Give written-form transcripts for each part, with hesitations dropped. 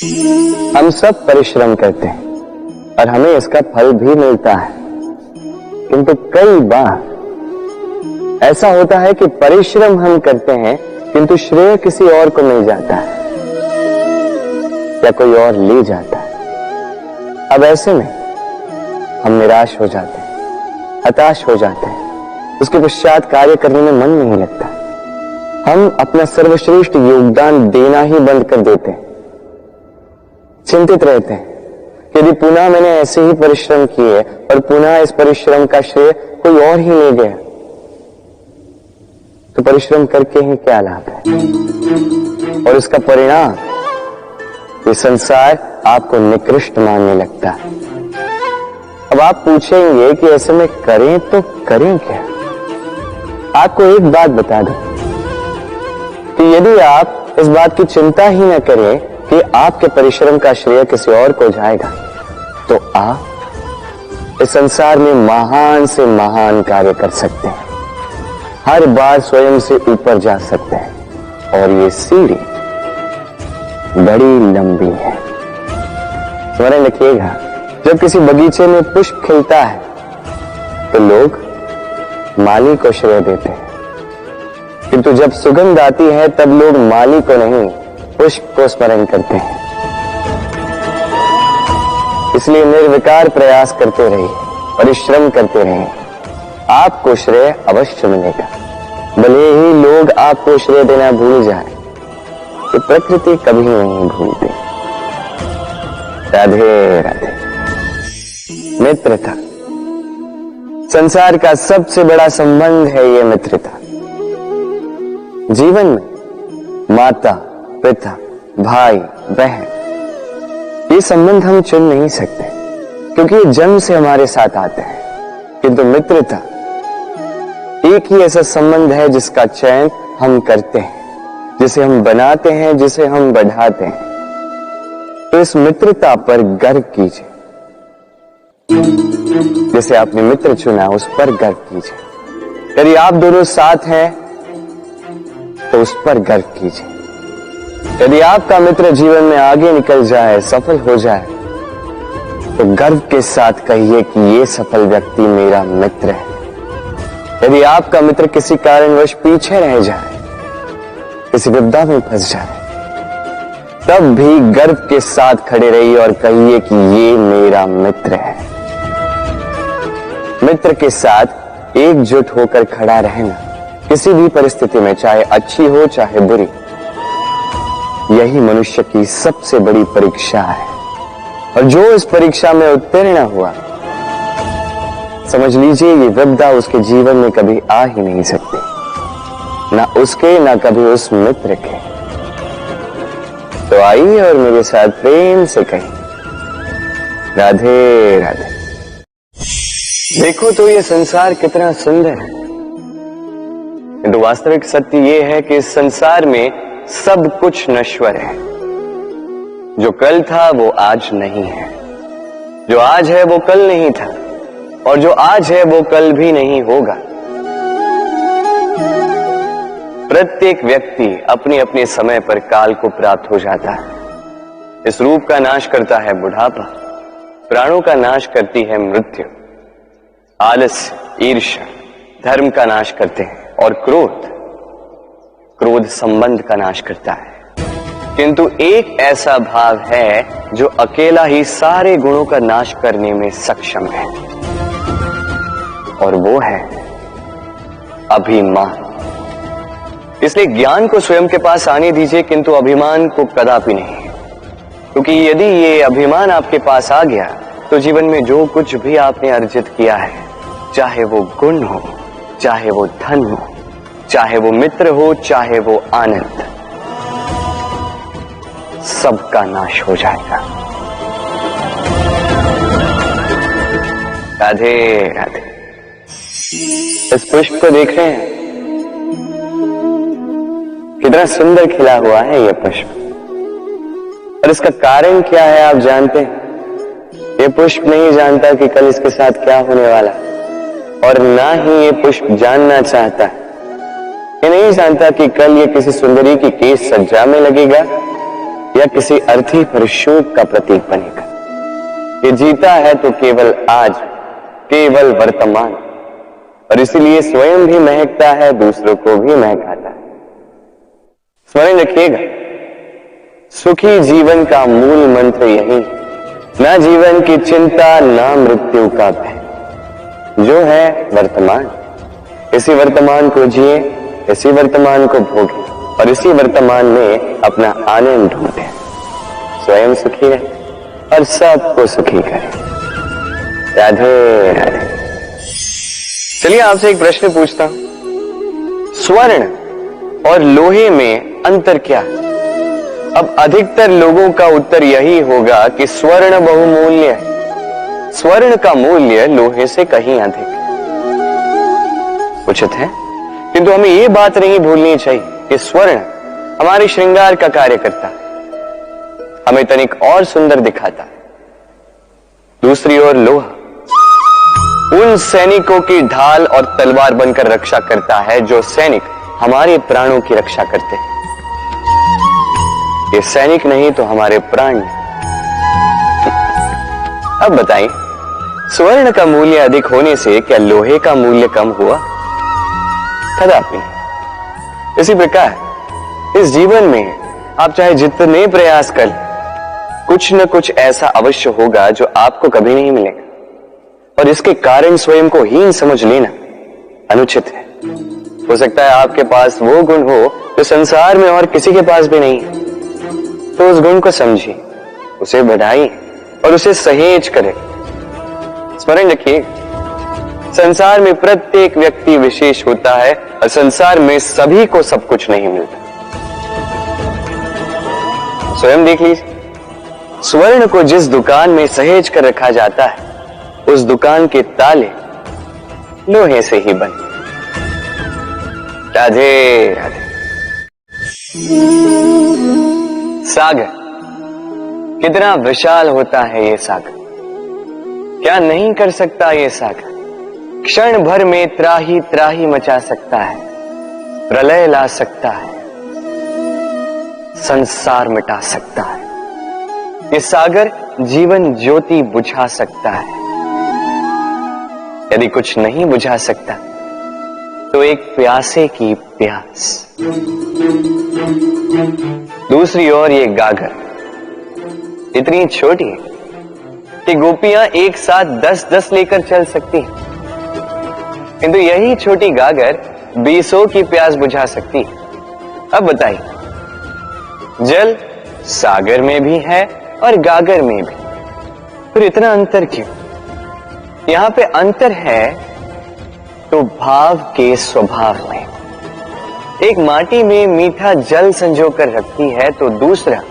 हम सब परिश्रम करते हैं और हमें इसका फल भी मिलता है, किंतु कई बार ऐसा होता है कि परिश्रम हम करते हैं किंतु श्रेय किसी और को मिल जाता है या कोई और ले जाता है। अब ऐसे में हम निराश हो जाते हैं, हताश हो जाते हैं, उसके पश्चात कार्य करने में मन नहीं लगता, हम अपना सर्वश्रेष्ठ योगदान देना ही बंद कर देते हैं। चिंतित रहते हैं कि यदि पुनः मैंने ऐसे ही परिश्रम किए और पुनः इस परिश्रम का श्रेय कोई और ही ले गया तो परिश्रम करके ही क्या लाभ है। और इसका परिणाम ये संसार आपको निकृष्ट मानने लगता है। अब आप पूछेंगे कि ऐसे में करें तो करें क्या। आपको एक बात बता दूं कि यदि आप इस बात की चिंता ही न करें कि आपके परिश्रम का श्रेय किसी और को जाएगा तो आप इस संसार में महान से महान कार्य कर सकते हैं, हर बार स्वयं से ऊपर जा सकते हैं। और ये सीढ़ी बड़ी लंबी है। स्मरण रखिएगा, जब किसी बगीचे में पुष्प खिलता है तो लोग माली को श्रेय देते हैं, किंतु जब सुगंध आती है तब लोग माली को नहीं पुष्प को स्मरण करते हैं। इसलिए निर्विकार प्रयास करते रहिए, परिश्रम करते रहिए, आपको श्रेय अवश्य मिलेगा। भले ही लोग आपको श्रेय देना भूल जाए तो प्रकृति कभी नहीं भूलती। राधे राधे। मित्रता संसार का सबसे बड़ा संबंध है। ये मित्रता जीवन में माता पिता भाई बहन ये संबंध हम चुन नहीं सकते क्योंकि ये जन्म से हमारे साथ आते हैं, किंतु मित्रता एक ही ऐसा संबंध है जिसका चयन हम करते हैं, जिसे हम बनाते हैं, जिसे हम बढ़ाते हैं। तो इस मित्रता पर गर्व कीजिए। जैसे आपने मित्र चुना उस पर गर्व कीजिए। यदि आप दोनों साथ हैं तो उस पर गर्व कीजिए। यदि आपका मित्र जीवन में आगे निकल जाए, सफल हो जाए तो गर्व के साथ कहिए कि ये सफल व्यक्ति मेरा मित्र है। यदि आपका मित्र किसी कारणवश पीछे रह जाए, किसी विपदा में फंस जाए, तब भी गर्व के साथ खड़े रहिए और कहिए कि ये मेरा मित्र है। मित्र के साथ एकजुट होकर खड़ा रहना किसी भी परिस्थिति में, चाहे अच्छी हो चाहे बुरी, यही मनुष्य की सबसे बड़ी परीक्षा है। और जो इस परीक्षा में उत्तीर्ण हुआ, समझ लीजिए ये विपदा उसके जीवन में कभी आ ही नहीं सकती, ना उसके ना कभी उस मित्र के। तो आइए और मेरे साथ प्रेम से कहिए राधे राधे। देखो तो ये संसार कितना सुंदर है, किंतु वास्तविक सत्य ये है कि इस संसार में सब कुछ नश्वर है। जो कल था वो आज नहीं है, जो आज है वो कल नहीं था, और जो आज है वो कल भी नहीं होगा। प्रत्येक व्यक्ति अपने अपने समय पर काल को प्राप्त हो जाता है। इस रूप का नाश करता है बुढ़ापा, प्राणों का नाश करती है मृत्यु, आलस्य ईर्ष्या धर्म का नाश करते हैं, और क्रोध संबंध का नाश करता है। किंतु एक ऐसा भाव है जो अकेला ही सारे गुणों का नाश करने में सक्षम है, और वो है अभिमान। इसलिए ज्ञान को स्वयं के पास आने दीजिए, किंतु अभिमान को कदापि नहीं, क्योंकि यदि ये अभिमान आपके पास आ गया तो जीवन में जो कुछ भी आपने अर्जित किया है, चाहे वो गुण हो, चाहे वो धन हो, चाहे वो मित्र हो, चाहे वो आनंद, सबका नाश हो जाएगा। राधे राधे। इस पुष्प को देख रहे हैं, कितना सुंदर खिला हुआ है यह पुष्प, और इसका कारण क्या है आप जानते हैं? ये पुष्प नहीं जानता कि कल इसके साथ क्या होने वाला, और ना ही ये पुष्प जानना चाहता है। ये नहीं जानता कि कल ये किसी सुंदरी की केश सज्जा में लगेगा या किसी अर्थी पर शोक का प्रतीक बनेगा। ये जीता है तो केवल आज, केवल वर्तमान, और इसीलिए स्वयं भी महकता है, दूसरों को भी महकाता है। स्मरण रखिएगा, सुखी जीवन का मूल मंत्र यही है, ना जीवन की चिंता, ना मृत्यु का भय, जो है वर्तमान। इसी वर्तमान को जिए, इसी वर्तमान को भोगे और इसी वर्तमान में अपना आनंद ढूंढे। स्वयं सुखी रहे और सबको सुखी करे। राधे राधे। चलिए आपसे एक प्रश्न पूछता हूं, स्वर्ण और लोहे में अंतर क्या है? अब अधिकतर लोगों का उत्तर यही होगा कि स्वर्ण बहुमूल्य है। स्वर्ण का मूल्य लोहे से कहीं अधिक है। उचित है, किंतु हमें यह बात नहीं भूलनी चाहिए कि स्वर्ण हमारे श्रृंगार का कार्य करता है, हमें तनिक और सुंदर दिखाता है। दूसरी ओर लोहा उन सैनिकों की ढाल और तलवार बनकर रक्षा करता है जो सैनिक हमारे प्राणों की रक्षा करते हैं। ये सैनिक नहीं तो हमारे प्राण। अब बताइए, स्वर्ण का मूल्य अधिक होने से क्या लोहे का मूल्य कम हुआ? कदापि नहीं। इसी प्रकार इस जीवन में आप चाहे जितने प्रयास कर, कुछ न कुछ ऐसा अवश्य होगा जो आपको कभी नहीं मिलेगा, और इसके कारण स्वयं को हीन समझ लेना अनुचित है। हो सकता है आपके पास वो गुण हो जो संसार में और किसी के पास भी नहीं है, तो उस गुण को समझिए, उसे बढ़ाइए और उसे सहेज करें। स्मरण रखिए, संसार में प्रत्येक व्यक्ति विशेष होता है और संसार में सभी को सब कुछ नहीं मिलता। स्वयं देख लीजिए, स्वर्ण को जिस दुकान में सहेज कर रखा जाता है, उस दुकान के ताले लोहे से ही बने। राधे राधे। सागर कितना विशाल होता है ये सागर, क्या नहीं कर सकता ये सागर। क्षण भर में त्राही त्राही मचा सकता है, प्रलय ला सकता है, संसार मिटा सकता है। ये सागर जीवन ज्योति बुझा सकता है। यदि कुछ नहीं बुझा सकता तो एक प्यासे की प्यास। दूसरी ओर ये गागर इतनी छोटी है कि गोपियां एक साथ 10-10 लेकर चल सकती हैं, किंतु यही छोटी गागर 20 की प्यास बुझा सकती है। अब बताइए, जल सागर में भी है और गागर में भी, फिर इतना अंतर क्यों? यहां पे अंतर है तो भाव के स्वभाव में। एक माटी में मीठा जल संजो कर रखती है तो दूसरा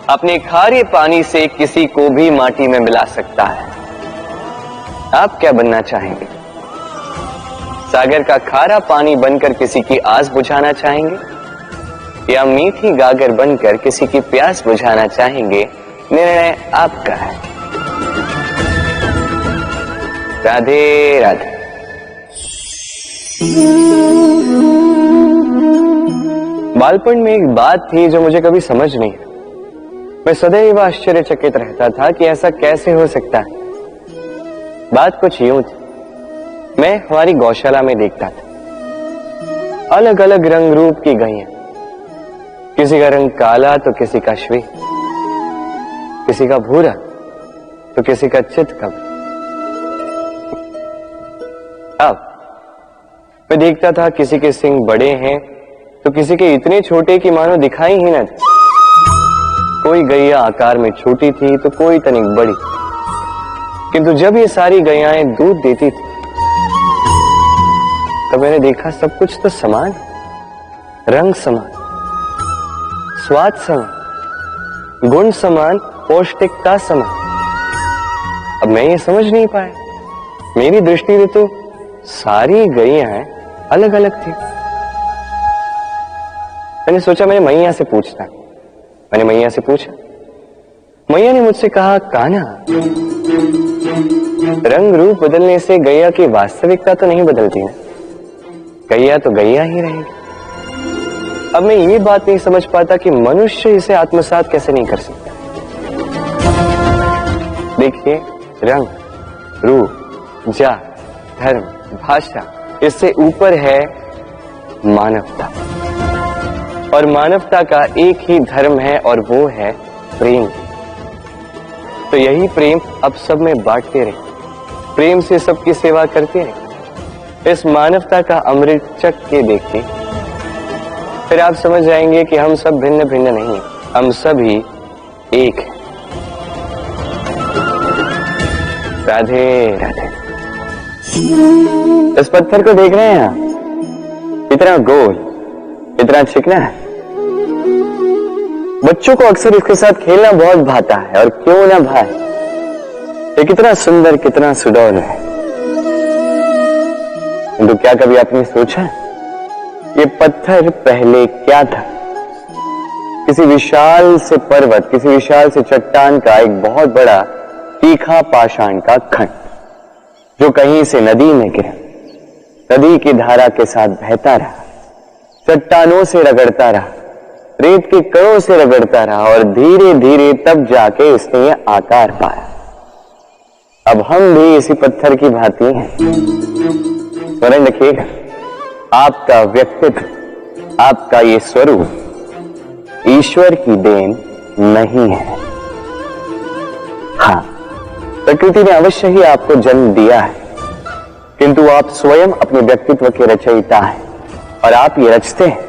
अपने खारे पानी से किसी को भी माटी में मिला सकता है। आप क्या बनना चाहेंगे? सागर का खारा पानी बनकर किसी की आस बुझाना चाहेंगे, या मीठी गागर बनकर किसी की प्यास बुझाना चाहेंगे? निर्णय आपका है। राधे राधे। बालपन में एक बात थी जो मुझे कभी समझ नहीं आई। मैं सदैव आश्चर्यचकित रहता था कि ऐसा कैसे हो सकता है। बात कुछ यूं थी, मैं हमारी गौशाला में देखता था अलग अलग रंग रूप की गैया, किसी का रंग काला तो किसी का श्वेत, किसी का भूरा तो किसी का चितकबरी। अब मैं देखता था किसी के सींग बड़े हैं तो किसी के इतने छोटे कि मानो दिखाई ही न दे। कोई गैया आकार में छोटी थी तो कोई तनिक बड़ी, किंतु जब ये सारी गैयाएं दूध देती थी तब मैंने देखा सब कुछ तो समान, रंग समान, स्वाद समान, गुण समान, पौष्टिकता समान। अब मैं ये समझ नहीं पाया, मेरी दृष्टि में तो सारी गैयाएं अलग अलग थी। मैंने सोचा मैंने मैया से पूछता। मैंने मैया से पूछा, मैया ने मुझसे कहा, कान्हा, रंग रूप बदलने से गैया की वास्तविकता तो नहीं बदलती ना, गैया तो गैया ही रहेगी। अब मैं ये बात नहीं समझ पाता कि मनुष्य इसे आत्मसात कैसे नहीं कर सकता। देखिए, रंग, रूप, जात, धर्म, भाषा, इससे ऊपर है मानवता। और मानवता का एक ही धर्म है और वो है प्रेम। तो यही प्रेम अब सब में बांटते रहे, प्रेम से सबकी सेवा करते रहे। इस मानवता का अमृत चख के देखिए, फिर आप समझ जाएंगे कि हम सब भिन्न भिन्न नहीं, हम सभी एक हैं। राधे राधे। इस पत्थर को देख रहे हैं आप, इतना गोल, इतना चिकना है। बच्चों को अक्सर इसके साथ खेलना बहुत भाता है, और क्यों ना भाए, ये कितना सुंदर, कितना सुडौल है। किंतु क्या कभी आपने सोचा ये पत्थर पहले क्या था? किसी विशाल से पर्वत, किसी विशाल से चट्टान का एक बहुत बड़ा तीखा पाषाण का खंड, जो कहीं से नदी में गिरा, नदी की धारा के साथ बहता रहा, चट्टानों से रगड़ता रहा, रेत के कणों से रगड़ता रहा, और धीरे धीरे तब जाके इसने ये आकार पाया। अब हम भी इसी पत्थर की भांति हैं। स्मरण रखिएगा, आपका व्यक्तित्व, आपका ये स्वरूप ईश्वर की देन नहीं है। हाँ, प्रकृति ने अवश्य ही आपको जन्म दिया है, किंतु आप स्वयं अपने व्यक्तित्व के रचयिता हैं, और आप ये रचते हैं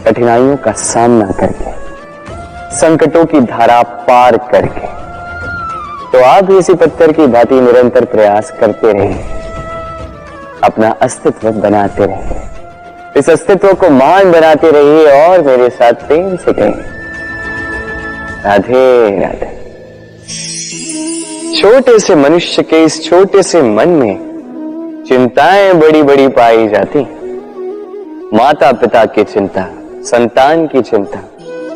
कठिनाइयों का सामना करके, संकटों की धारा पार करके। तो आप भी इसी पत्थर की भांति निरंतर प्रयास करते रहिए, अपना अस्तित्व बनाते रहिए, इस अस्तित्व को महान बनाते रहिए, और मेरे साथ प्रेम से कहिए राधे राधे। छोटे से मनुष्य के इस छोटे से मन में चिंताएं बड़ी बड़ी पाई जाती। माता पिता की चिंता, संतान की चिंता,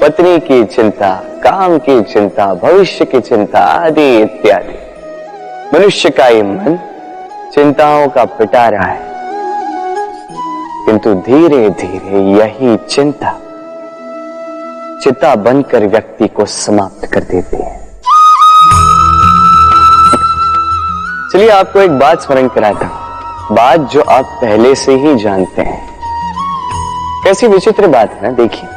पत्नी की चिंता, काम की चिंता, भविष्य की चिंता, आदि इत्यादि। मनुष्य का ये मन चिंताओं का पिटा रहा है, किंतु धीरे धीरे यही चिंता चिता बनकर व्यक्ति को समाप्त कर देती है। चलिए आपको एक बात स्मरण कराता हूं, बात जो आप पहले से ही जानते हैं। कैसी विचित्र बात है ना। देखिए,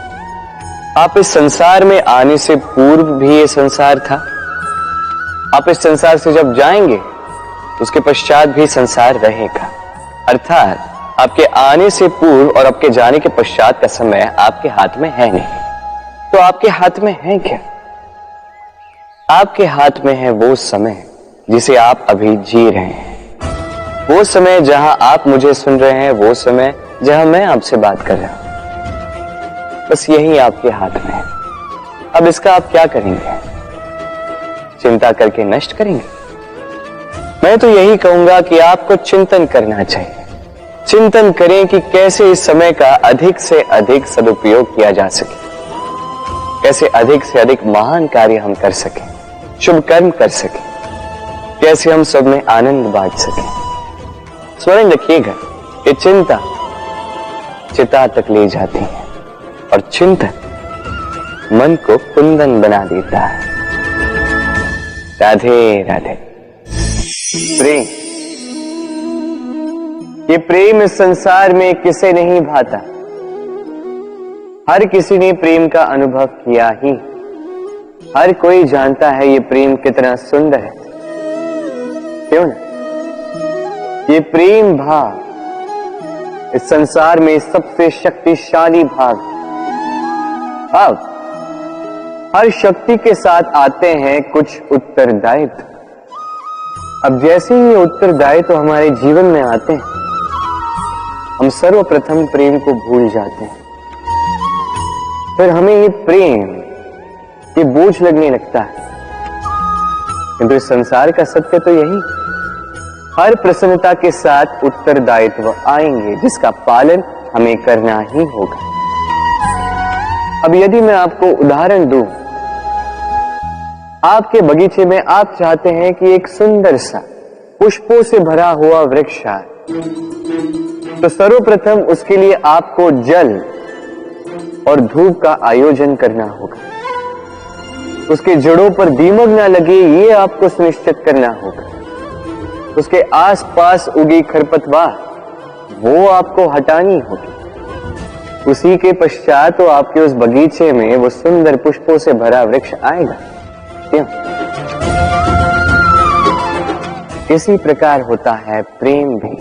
आप इस संसार में आने से पूर्व भी ये संसार था, आप इस संसार से जब जाएंगे उसके पश्चात भी संसार रहेगा। अर्थात आपके आने से पूर्व और आपके जाने के पश्चात का समय आपके हाथ में है नहीं। तो आपके हाथ में है क्या? आपके हाथ में है वो समय जिसे आप अभी जी रहे हैं, वो समय जहां आप मुझे सुन रहे हैं, वो समय जहां मैं आपसे बात कर रहा हूं। बस यही आपके हाथ में है। अब इसका आप क्या करेंगे? चिंता करके नष्ट करेंगे? मैं तो यही कहूंगा कि आपको चिंतन करना चाहिए। चिंतन करें कि कैसे इस समय का अधिक से अधिक सदुपयोग किया जा सके, कैसे अधिक से अधिक महान कार्य हम कर सकें, शुभ कर्म कर सकें, कैसे हम सब में आनंद बांट सकें। स्मरण रखिएगा, ये चिंता चिता तक ले जाती है, और चिंतन मन को कुंदन बना देता है। राधे राधे। प्रेम, ये प्रेम इस संसार में किसे नहीं भाता। हर किसी ने प्रेम का अनुभव किया ही। हर कोई जानता है ये प्रेम कितना सुंदर है, क्यों ना? ये प्रेम भाव इस संसार में सबसे शक्तिशाली भाव। अब हर शक्ति के साथ आते हैं कुछ उत्तरदायित्व। अब जैसे ही ये उत्तरदायित्व हमारे जीवन में आते हैं, हम सर्वप्रथम प्रेम को भूल जाते हैं। फिर हमें ये प्रेम ये बोझ लगने लगता है। किंतु इस संसार का सत्य तो यही, हर प्रसन्नता के साथ उत्तरदायित्व आएंगे जिसका पालन हमें करना ही होगा। अब यदि मैं आपको उदाहरण दूं, आपके बगीचे में आप चाहते हैं कि एक सुंदर सा पुष्पों से भरा हुआ वृक्ष आए, तो सर्वप्रथम उसके लिए आपको जल और धूप का आयोजन करना होगा। उसके जड़ों पर दीमक ना लगे ये आपको सुनिश्चित करना होगा। उसके आसपास उगी खरपतवार वो आपको हटानी होगी। उसी के पश्चात तो आपके उस बगीचे में वो सुंदर पुष्पों से भरा वृक्ष आएगा। क्यों? इसी प्रकार होता है प्रेम भी।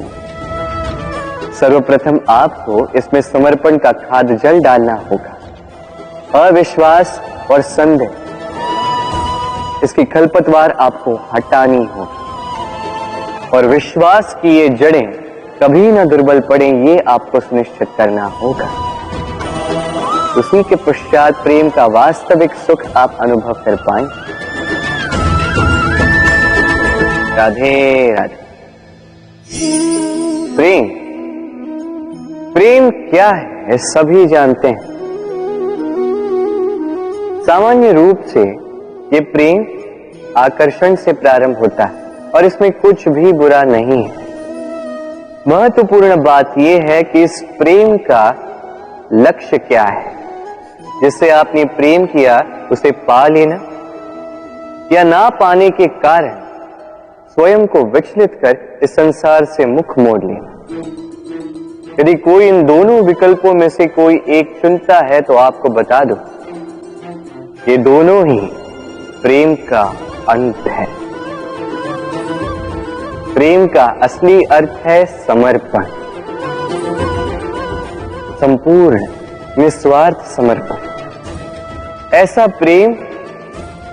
सर्वप्रथम आपको इसमें समर्पण का खाद जल डालना होगा। अविश्वास और संदेह, इसकी खरपतवार आपको हटानी होगी और विश्वास की ये जड़ें कभी ना दुर्बल पड़े ये आपको सुनिश्चित करना होगा। उसी के पश्चात प्रेम का वास्तविक सुख आप अनुभव कर पाएंगे। राधे राधे। प्रेम क्या है सभी जानते हैं। सामान्य रूप से ये प्रेम आकर्षण से प्रारंभ होता है और इसमें कुछ भी बुरा नहीं है। महत्वपूर्ण बात यह है कि इस प्रेम का लक्ष्य क्या है। जिससे आपने प्रेम किया उसे पा लेना या ना पाने के कारण स्वयं को विचलित कर इस संसार से मुख मोड़ लेना। यदि कोई इन दोनों विकल्पों में से कोई एक चुनता है तो आपको बता दो, ये दोनों ही प्रेम का अंत है। प्रेम का असली अर्थ है समर्पण, संपूर्ण निस्वार्थ समर्पण। ऐसा प्रेम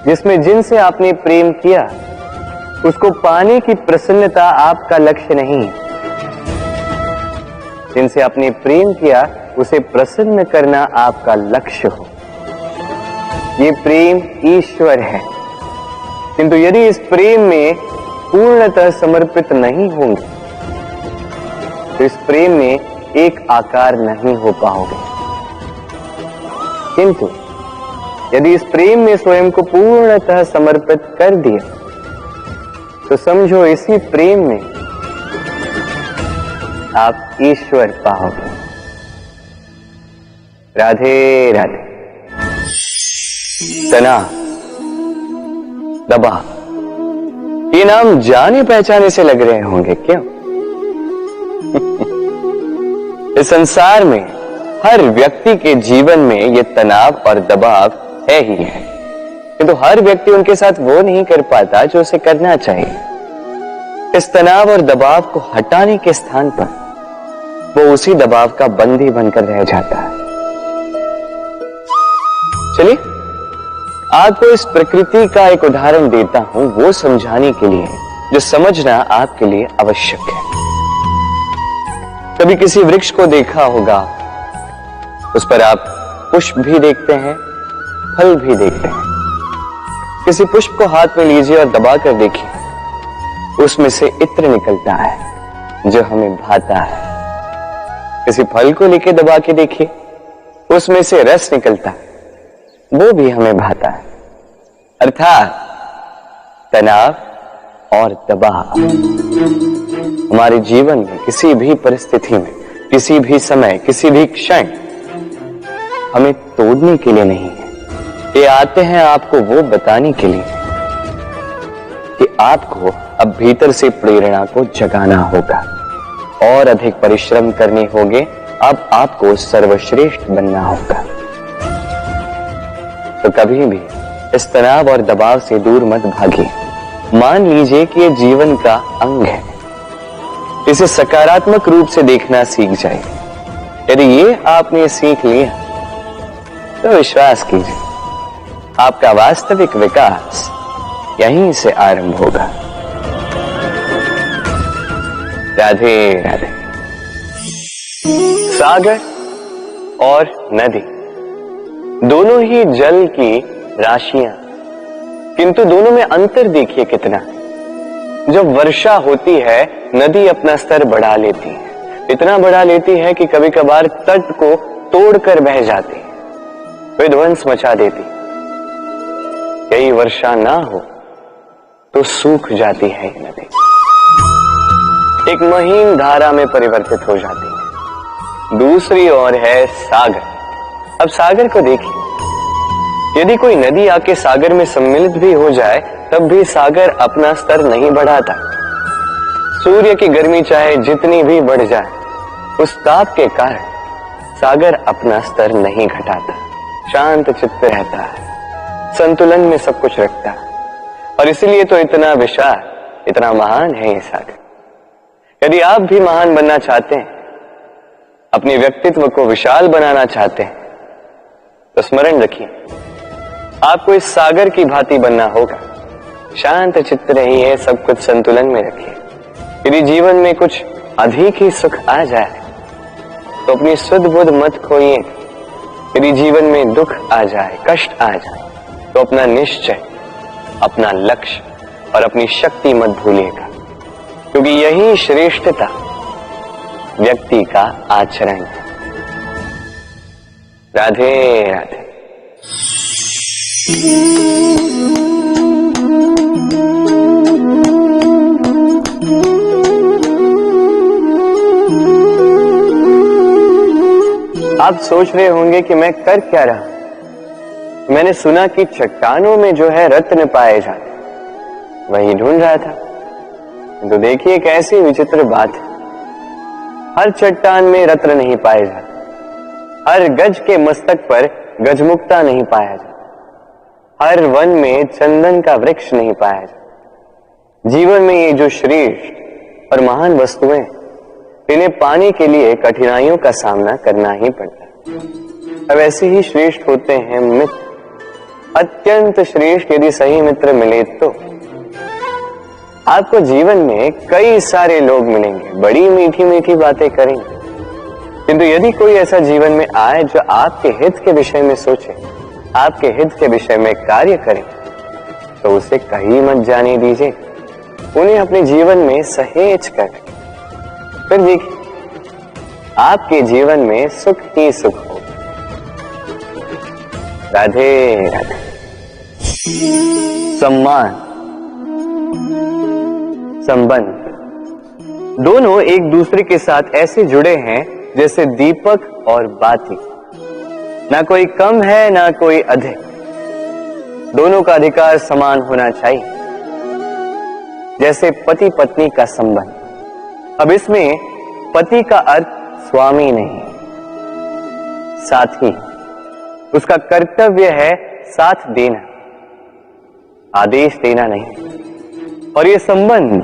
जिसमें जिनसे आपने प्रेम किया उसको पाने की प्रसन्नता आपका लक्ष्य नहीं है। जिनसे आपने प्रेम किया उसे प्रसन्न करना आपका लक्ष्य हो। ये प्रेम ईश्वर है। किंतु यदि इस प्रेम में पूर्णतः समर्पित नहीं होंगे तो इस प्रेम में एक आकार नहीं हो पाओगे। किंतु यदि इस प्रेम में स्वयं को पूर्णतः समर्पित कर दिया तो समझो इसी प्रेम में आप ईश्वर पाओगे। राधे राधे। तनाव, दबाव, ये नाम जाने पहचाने से लग रहे होंगे, क्यों? इस संसार में हर व्यक्ति के जीवन में ये तनाव और दबाव है ही है, किंतु हर व्यक्ति उनके साथ वो नहीं कर पाता जो उसे करना चाहिए। इस तनाव और दबाव को हटाने के स्थान पर वो उसी दबाव का बंदी बनकर रह जाता है। चलिए आपको इस प्रकृति का एक उदाहरण देता हूं, वो समझाने के लिए जो समझना आपके लिए आवश्यक है। कभी किसी वृक्ष को देखा होगा, उस पर आप पुष्प भी देखते हैं, फल भी देखते हैं। किसी पुष्प को हाथ में लीजिए और दबा कर देखिए, उसमें से इत्र निकलता है जो हमें भाता है। किसी फल को लेके दबा के देखिए, उसमें से रस निकलता है, वो भी हमें भाता है। अर्थात तनाव और दबाव हमारे जीवन में किसी भी परिस्थिति में, किसी भी समय, किसी भी क्षण हमें तोड़ने के लिए नहीं है। ये आते हैं आपको वो बताने के लिए कि आपको अब भीतर से प्रेरणा को जगाना होगा और अधिक परिश्रम करने होंगे। अब आपको सर्वश्रेष्ठ बनना होगा। तो कभी भी इस तनाव और दबाव से दूर मत भागिए। मान लीजिए कि ये जीवन का अंग है, इसे सकारात्मक रूप से देखना सीख जाए। यदि ये आपने सीख लिया तो विश्वास कीजिए आपका वास्तविक विकास यहीं से आरंभ होगा। राधे राधे। सागर और नदी दोनों ही जल की राशियां, किंतु दोनों में अंतर देखिए कितना। जब वर्षा होती है नदी अपना स्तर बढ़ा लेती है, इतना बढ़ा लेती है कि कभी कभार तट को तोड़कर बह जाती है, विध्वंस मचा देती। यही वर्षा ना हो तो सूख जाती है नदी, एक महीन धारा में परिवर्तित हो जाती है। दूसरी ओर है सागर, अब सागर को देखिए, यदि कोई नदी आके सागर में सम्मिलित भी हो जाए तब भी सागर अपना स्तर नहीं बढ़ाता। सूर्य की गर्मी चाहे जितनी भी बढ़ जाए, उस ताप के कारण सागर अपना स्तर नहीं घटाता, शांत चित्त रहता है, संतुलन में सब कुछ रखता है। और इसलिए तो इतना विशाल, इतना महान है ये सागर। यदि आप भी महान बनना चाहते हैं, अपने व्यक्तित्व को विशाल बनाना चाहते हैं, तो स्मरण रखिए, आपको इस सागर की भांति बनना होगा। शांत चित्त रहिए, सब कुछ संतुलन में रखिए। यदि जीवन में कुछ अधिक ही सुख आ जाए तो अपनी सुध बुध मत खोइए। यदि जीवन में दुख आ जाए, कष्ट आ जाए, तो अपना निश्चय, अपना लक्ष्य और अपनी शक्ति मत भूलिएगा, क्योंकि यही श्रेष्ठता व्यक्ति का आचरण है। राधे राधे। आप सोच रहे होंगे कि मैं कर क्या रहा। मैंने सुना कि चट्टानों में जो है रत्न पाए जाते, वही ढूंढ रहा था। तो देखिए कैसी विचित्र बात है, हर चट्टान में रत्न नहीं पाए जाते, हर गज के मस्तक पर गजमुक्ता नहीं पाया जाता, हर वन में चंदन का वृक्ष नहीं पाया जाता। जीवन में ये जो श्रेष्ठ और महान वस्तुएं, इन्हें पाने के लिए कठिनाइयों का सामना करना ही पड़ता है। अब ऐसे ही श्रेष्ठ होते हैं मित्र, अत्यंत श्रेष्ठ यदि सही मित्र मिले तो। आपको जीवन में कई सारे लोग मिलेंगे, बड़ी मीठी मीठी बातें करेंगे, किंतु यदि कोई ऐसा जीवन में आए जो आपके हित के विषय में सोचे, आपके हित के विषय में कार्य करे, तो उसे कहीं मत जाने दीजिए, उन्हें अपने जीवन में सहेज कर। फिर देखिए आपके जीवन में सुख ही सुख हो। राधे राधे। सम्मान, संबंध दोनों एक दूसरे के साथ ऐसे जुड़े हैं जैसे दीपक और बाती। ना कोई कम है ना कोई अधिक, दोनों का अधिकार समान होना चाहिए, जैसे पति पत्नी का संबंध। अब इसमें पति का अर्थ स्वामी नहीं, साथी। उसका कर्तव्य है साथ देना, आदेश देना नहीं। और ये संबंध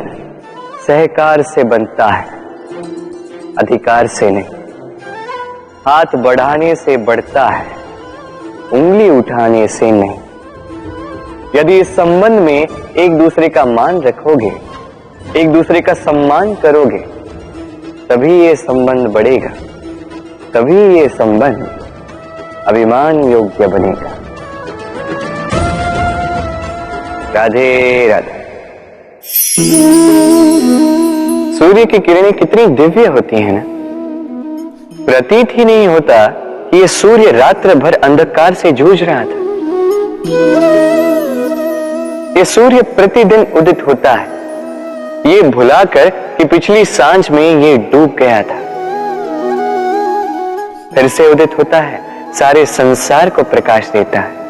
सहकार से बनता है, अधिकार से नहीं। हाथ बढ़ाने से बढ़ता है, उंगली उठाने से नहीं। यदि इस संबंध में एक दूसरे का मान रखोगे, एक दूसरे का सम्मान करोगे, तभी ये संबंध बढ़ेगा, तभी ये संबंध अभिमान योग्य बनेगा। राधे राधे। सूर्य की किरणें कितनी दिव्य होती हैं ना। प्रतीत ही नहीं होता कि ये सूर्य रात्र भर अंधकार से जूझ रहा था। ये सूर्य प्रतिदिन उदित होता है, ये भुलाकर कि पिछली सांझ में ये डूब गया था, फिर से उदित होता है, सारे संसार को प्रकाश देता है।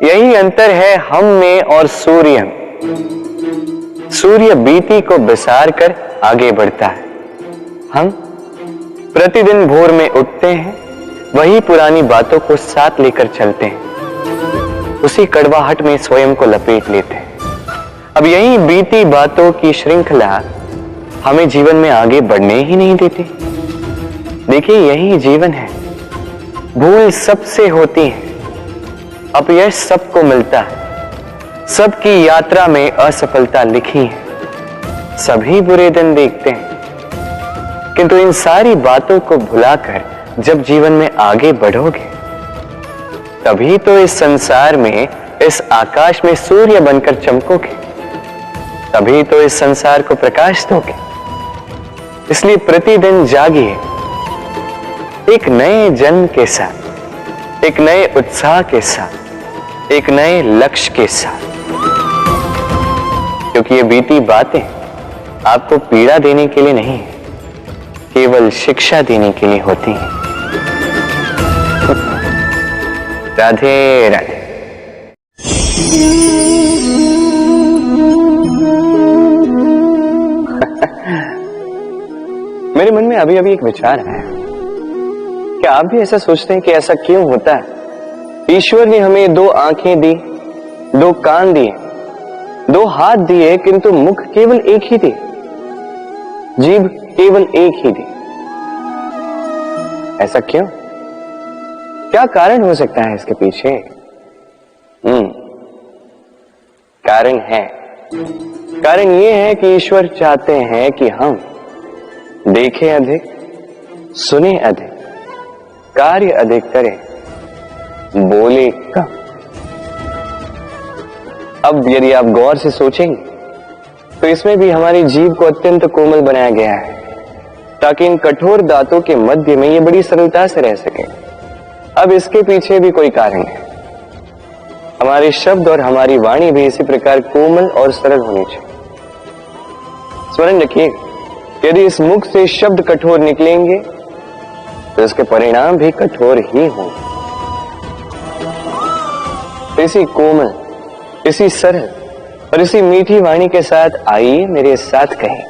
यही अंतर है हम में और सूर्य में। सूर्य बीती को बिसार कर आगे बढ़ता है, हम प्रतिदिन भोर में उठते हैं, वही पुरानी बातों को साथ लेकर चलते हैं, उसी कड़वाहट में स्वयं को लपेट लेते हैं। अब यही बीती बातों की श्रृंखला हमें जीवन में आगे बढ़ने ही नहीं देती। देखिए यही जीवन है। भूल सबसे होती है, अपयश सबको मिलता है, सबकी यात्रा में असफलता लिखी है, सभी बुरे दिन देखते हैं। किंतु इन सारी बातों को भुलाकर जब जीवन में आगे बढ़ोगे, तभी तो इस संसार में, इस आकाश में सूर्य बनकर चमकोगे, तभी तो इस संसार को प्रकाश दोगे। इसलिए प्रतिदिन जागिए, एक नए जन्म के साथ, एक नए उत्साह के साथ, एक नए लक्ष्य के साथ, क्योंकि ये बीती बातें आपको पीड़ा देने के लिए नहीं, केवल शिक्षा देने के लिए होती हैं। राधे राधे। मेरे मन में अभी अभी एक विचार है। क्या आप भी ऐसा सोचते हैं कि ऐसा क्यों होता है? ईश्वर ने हमें 2 आंखें दी, 2 कान दिए, 2 हाथ दिए, किंतु मुख केवल एक ही दिए, जीभ केवल एक ही दी। ऐसा क्यों? क्या कारण हो सकता है इसके पीछे? कारण है। कारण यह है कि ईश्वर चाहते हैं कि हम देखें अधिक, सुने अधिक, कार्य अधिक करें, बोले कम। अब यदि आप गौर से सोचेंगे तो इसमें भी हमारी जीभ को अत्यंत कोमल बनाया गया है ताकि इन कठोर दांतों के मध्य में ये बड़ी सरलता से रह सके। अब इसके पीछे भी कोई कारण है। हमारे शब्द और हमारी वाणी भी इसी प्रकार कोमल और सरल होनी चाहिए। स्मरण रखिए, यदि इस मुख से शब्द कठोर निकलेंगे तो इसके परिणाम भी कठोर ही होंगे। इसी कोमल, इसी सरल और इसी मीठी वाणी के साथ आइए मेरे साथ कहें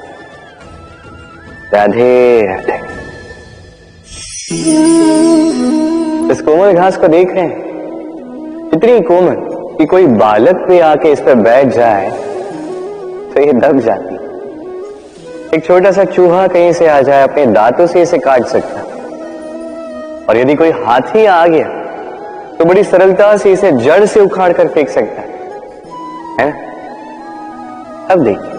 राधे राधे। इस कोमल घास को देख रहे हैं, इतनी कोमल कि कोई बालक भी आके इस पर बैठ जाए तो ये दब जाती। एक छोटा सा चूहा कहीं से आ जाए, अपने दांतों से इसे काट सकता, और यदि कोई हाथी आ गया तो बड़ी सरलता से इसे जड़ से उखाड़ कर फेंक सकता है ना? अब देखिए,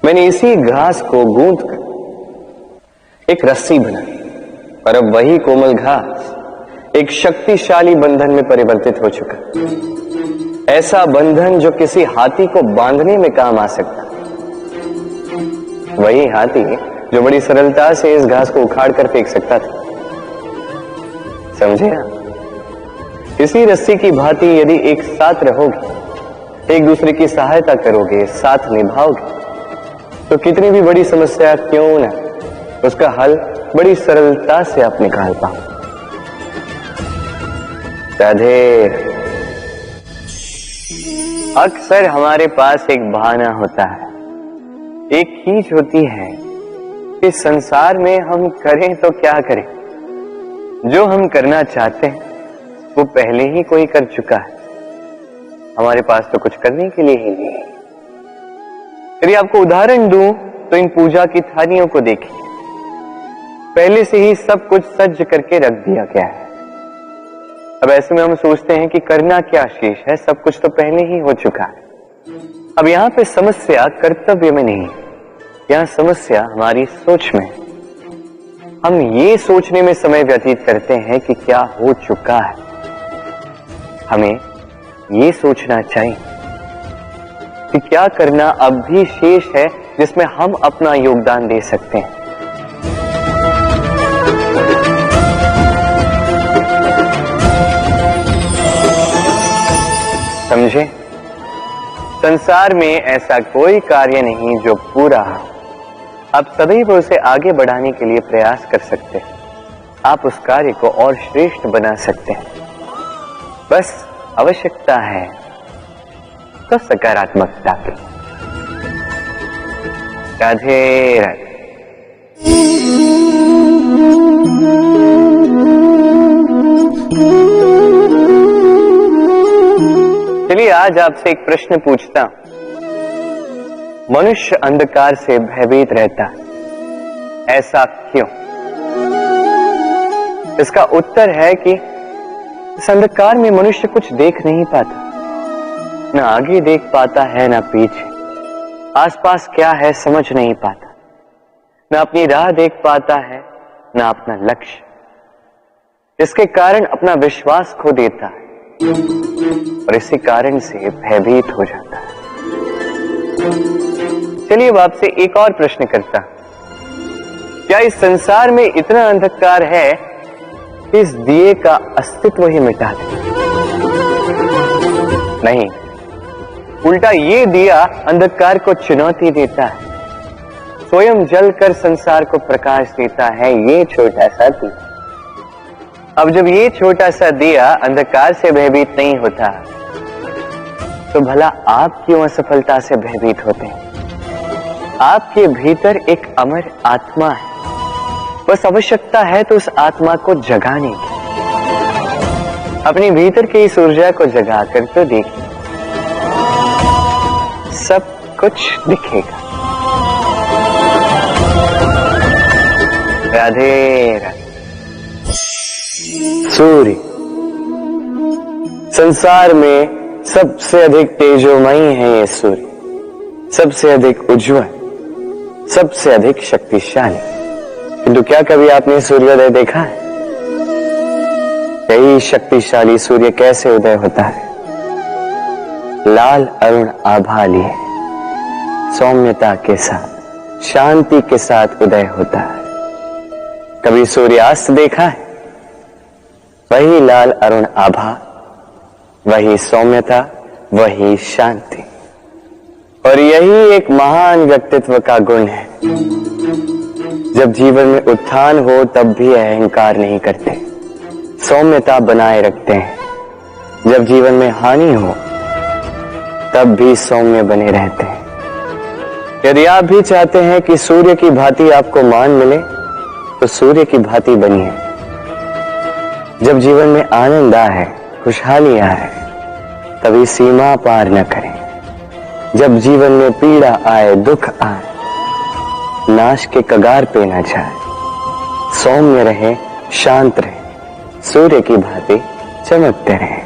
मैंने इसी घास को गूंथ कर एक रस्सी बनाई, और अब वही कोमल घास एक शक्तिशाली बंधन में परिवर्तित हो चुका। ऐसा बंधन जो किसी हाथी को बांधने में काम आ सकता। वही हाथी जो बड़ी सरलता से इस घास को उखाड़ कर फेंक सकता था। समझे ना? इसी रस्सी की भांति यदि एक साथ रहोगे, एक दूसरे की सहायता करोगे, साथ निभाओगे, तो कितनी भी बड़ी समस्या क्यों ना, उसका हल बड़ी सरलता से आप निकाल पाओ। राधे। अक्सर हमारे पास एक बहाना होता है, एक खींच होती है कि संसार में हम करें तो क्या करें, जो हम करना चाहते हैं वो पहले ही कोई कर चुका है, हमारे पास तो कुछ करने के लिए ही नहीं है। यदि आपको उदाहरण दूं तो इन पूजा की थालियों को देखिए, पहले से ही सब कुछ सज्ज करके रख दिया गया है। अब ऐसे में हम सोचते हैं कि करना क्या शेष है, सब कुछ तो पहले ही हो चुका है। अब यहां पे समस्या कर्तव्य में नहीं, यहां समस्या हमारी सोच में। हम ये सोचने में समय व्यतीत करते हैं कि क्या हो चुका है। हमें ये सोचना चाहिए कि क्या करना अब भी शेष है जिसमें हम अपना योगदान दे सकते हैं। समझे? संसार में ऐसा कोई कार्य नहीं जो पूरा हो। आप सदैव उसे आगे बढ़ाने के लिए प्रयास कर सकते हैं। आप उस कार्य को और श्रेष्ठ बना सकते हैं। बस आवश्यकता है तो सकारात्मकता की। राधे राधे। चलिए आज आपसे एक प्रश्न पूछता हूं। मनुष्य अंधकार से भयभीत रहता है, ऐसा क्यों? इसका उत्तर है कि इस अंधकार में मनुष्य कुछ देख नहीं पाता, न आगे देख पाता है न पीछे, आसपास क्या है समझ नहीं पाता, न अपनी राह देख पाता है न अपना लक्ष्य। इसके कारण अपना विश्वास खो देता है और इसी कारण से भयभीत हो जाता है। चलिए अब आपसे एक और प्रश्न करता हूं। क्या इस संसार में इतना अंधकार है कि इस दिए का अस्तित्व ही मिटा दे? नहीं, उल्टा ये दिया अंधकार को चुनौती देता है स्वयं जलकर संसार को प्रकाश देता है ये छोटा सा दिया। अब जब ये छोटा सा दिया अंधकार से भयभीत नहीं होता, तो भला आप क्यों असफलता से भयभीत होते हैं? आपके भीतर एक अमर आत्मा है, बस आवश्यकता है तो उस आत्मा को जगाने की। अपनी भीतर की इस ऊर्जा को जगाकर तो देखिए, सब कुछ दिखेगा। राधे राधे। सूर्य संसार में सबसे अधिक तेजोमयी है। ये सूर्य सबसे अधिक उज्जवल, सबसे अधिक शक्तिशाली। किंतु क्या कभी आपने सूर्योदय देखा है? यही शक्तिशाली सूर्य कैसे उदय होता है? लाल अरुण आभा लिए सौम्यता के साथ, शांति के साथ उदय होता है। कभी सूर्यास्त देखा है? वही लाल अरुण आभा, वही सौम्यता, वही शांति। और यही एक महान व्यक्तित्व का गुण है। जब जीवन में उत्थान हो तब भी अहंकार नहीं करते, सौम्यता बनाए रखते हैं। जब जीवन में हानि हो तब भी सौम्य बने रहते हैं। यदि आप भी चाहते हैं कि सूर्य की भांति आपको मान मिले, तो सूर्य की भांति बनिए। जब जीवन में आनंद आए, खुशहाली आए, तभी सीमा पार न करें। जब जीवन में पीड़ा आए, दुख आए, नाश के कगार पे न जाए। सौम्य रहे, शांत रहे, सूर्य की भांति चमकते रहे।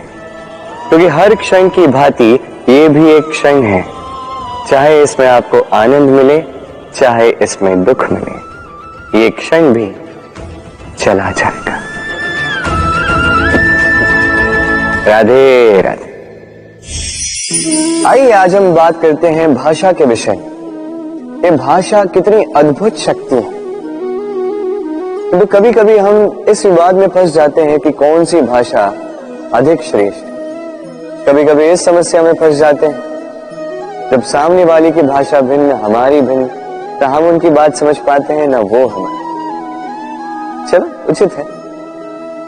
क्योंकि हर क्षण की भांति ये भी एक क्षण है, चाहे इसमें आपको आनंद मिले, चाहे इसमें दुख मिले, ये क्षण भी चला जाएगा। राधे राधे। आइए आज हम बात करते हैं भाषा के विषय। ये भाषा कितनी अद्भुत शक्ति है। तो कभी कभी हम इस विवाद में फंस जाते हैं कि कौन सी भाषा अधिक श्रेष्ठ। कभी कभी इस समस्या में फंस जाते हैं, जब सामने वाले की भाषा भिन्न, हमारी भिन्न, तो हम उनकी बात समझ पाते हैं, ना वो हमारी। चलो उचित है,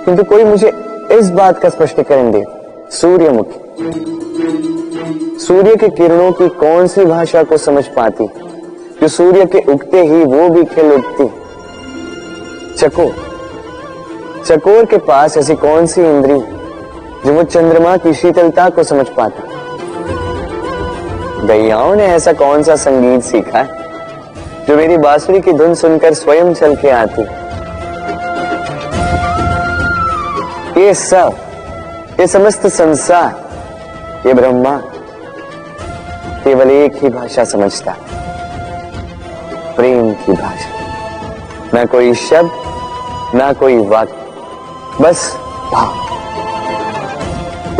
किंतु कोई मुझे इस बात का स्पष्टीकरण दे। सूर्यमुखी, सूर्य के किरणों की कौन सी भाषा को समझ पाती, जो सूर्य के उगते ही वो भी खिल उठती? चकोर, चकोर के पास ऐसी कौन सी इंद्री जो वो चंद्रमा की शीतलता को समझ पाता? गैयाओं ने ऐसा कौन सा संगीत सीखा है जो मेरी बांसुरी की धुन सुनकर स्वयं चल के आती? ये सब, ये समस्त संसार, ये ब्रह्मा केवल एक ही भाषा समझता, प्रेम की भाषा। ना कोई शब्द, ना कोई वाक्य, बस भाव।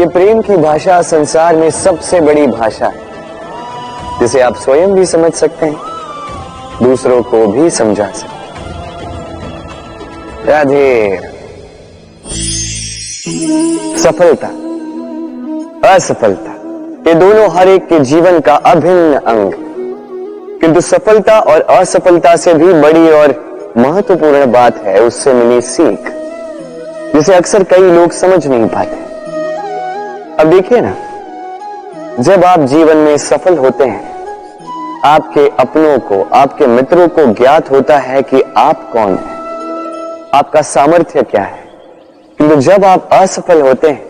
ये प्रेम की भाषा संसार में सबसे बड़ी भाषा है, जिसे आप स्वयं भी समझ सकते हैं, दूसरों को भी समझा सकते हैं। राधे। सफलता, असफलता, ये दोनों हर एक के जीवन का अभिन्न अंग। किंतु सफलता और असफलता से भी बड़ी और महत्वपूर्ण बात है उससे मिली सीख, जिसे अक्सर कई लोग समझ नहीं पाते। अब देखिए ना, जब आप जीवन में सफल होते हैं, आपके अपनों को, आपके मित्रों को ज्ञात होता है कि आप कौन हैं, आपका सामर्थ्य क्या है। किंतु जब आप असफल होते हैं,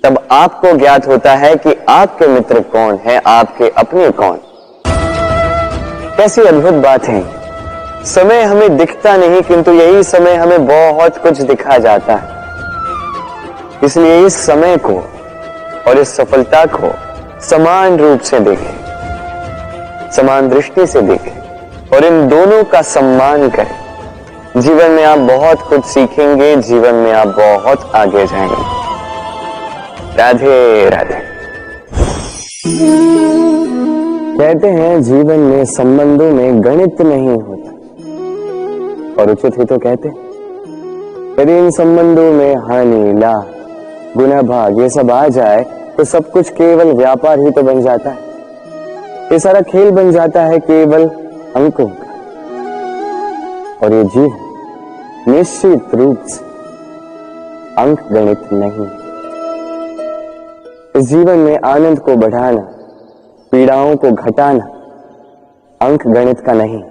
तब आपको ज्ञात होता है कि आपके मित्र कौन है, आपके अपने कौन। कैसी अद्भुत बात है। समय हमें दिखता नहीं, किंतु यही समय हमें बहुत कुछ दिखा जाता है। इसलिए इस समय को और इस सफलता को समान रूप से देखें, समान दृष्टि से देखें और इन दोनों का सम्मान करें। जीवन में आप बहुत कुछ सीखेंगे, जीवन में आप बहुत आगे जाएंगे। राधे राधे। कहते हैं जीवन में संबंधों में गणित नहीं होता, और उचित ही तो कहते हैं। यदि इन संबंधों में हानि, लाभ, गुना, भाग ये सब आ जाए तो सब कुछ केवल व्यापार ही तो बन जाता है। ये सारा खेल बन जाता है केवल अंकों का, और ये जीवन निश्चित रूप से अंक गणित नहीं। इस जीवन में आनंद को बढ़ाना, पीड़ाओं को घटाना अंक गणित का नहीं,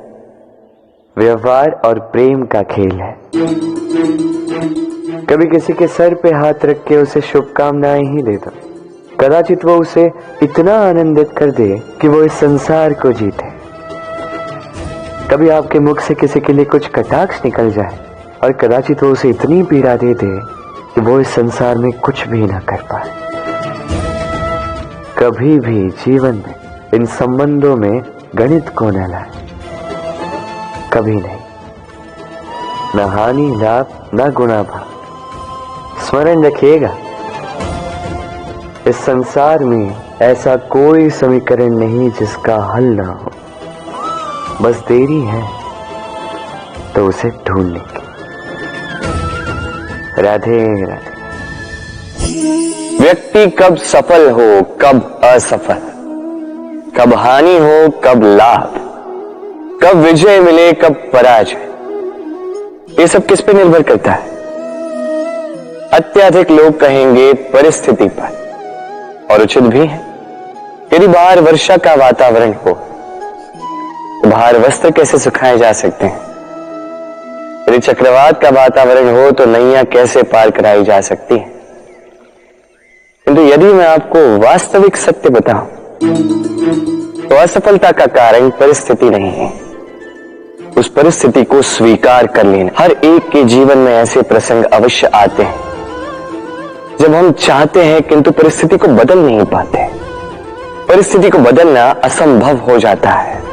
व्यवहार और प्रेम का खेल है। कभी किसी के सर पे हाथ रख के उसे शुभकामनाएं ही दे दो, कदाचित वो उसे इतना आनंदित कर दे कि वो इस संसार को जीते। कभी आपके मुख से किसी के लिए कुछ कटाक्ष निकल जाए और कदाचित वो उसे इतनी पीड़ा दे दे कि वो इस संसार में कुछ भी ना कर पाए। कभी भी जीवन में इन संबंधों में गणित को न लाए, कभी नहीं। न हानि लाभ न गुणा भाग। स्मरण रखिएगा, इस संसार में ऐसा कोई समीकरण नहीं जिसका हल ना हो, बस देरी है तो उसे ढूंढने की। राधे राधे। व्यक्ति कब सफल हो कब असफल, कब हानि हो कब लाभ, कब विजय मिले कब पराजय, ये सब किस पे निर्भर करता है? अत्यधिक लोग कहेंगे परिस्थिति पर, और उचित भी है। यदि बाहर वर्षा का वातावरण हो तो बाहर वस्त्र कैसे सुखाए जा सकते हैं? यदि चक्रवात का वातावरण हो तो नैया कैसे पार कराई जा सकती है? किंतु यदि मैं आपको वास्तविक सत्य बताऊं तो असफलता का कारण परिस्थिति नहीं है, उस परिस्थिति को स्वीकार कर लेना। हर एक के जीवन में ऐसे प्रसंग अवश्य आते हैं जब हम चाहते हैं किंतु परिस्थिति को बदल नहीं पाते। परिस्थिति को बदलना असंभव हो जाता है।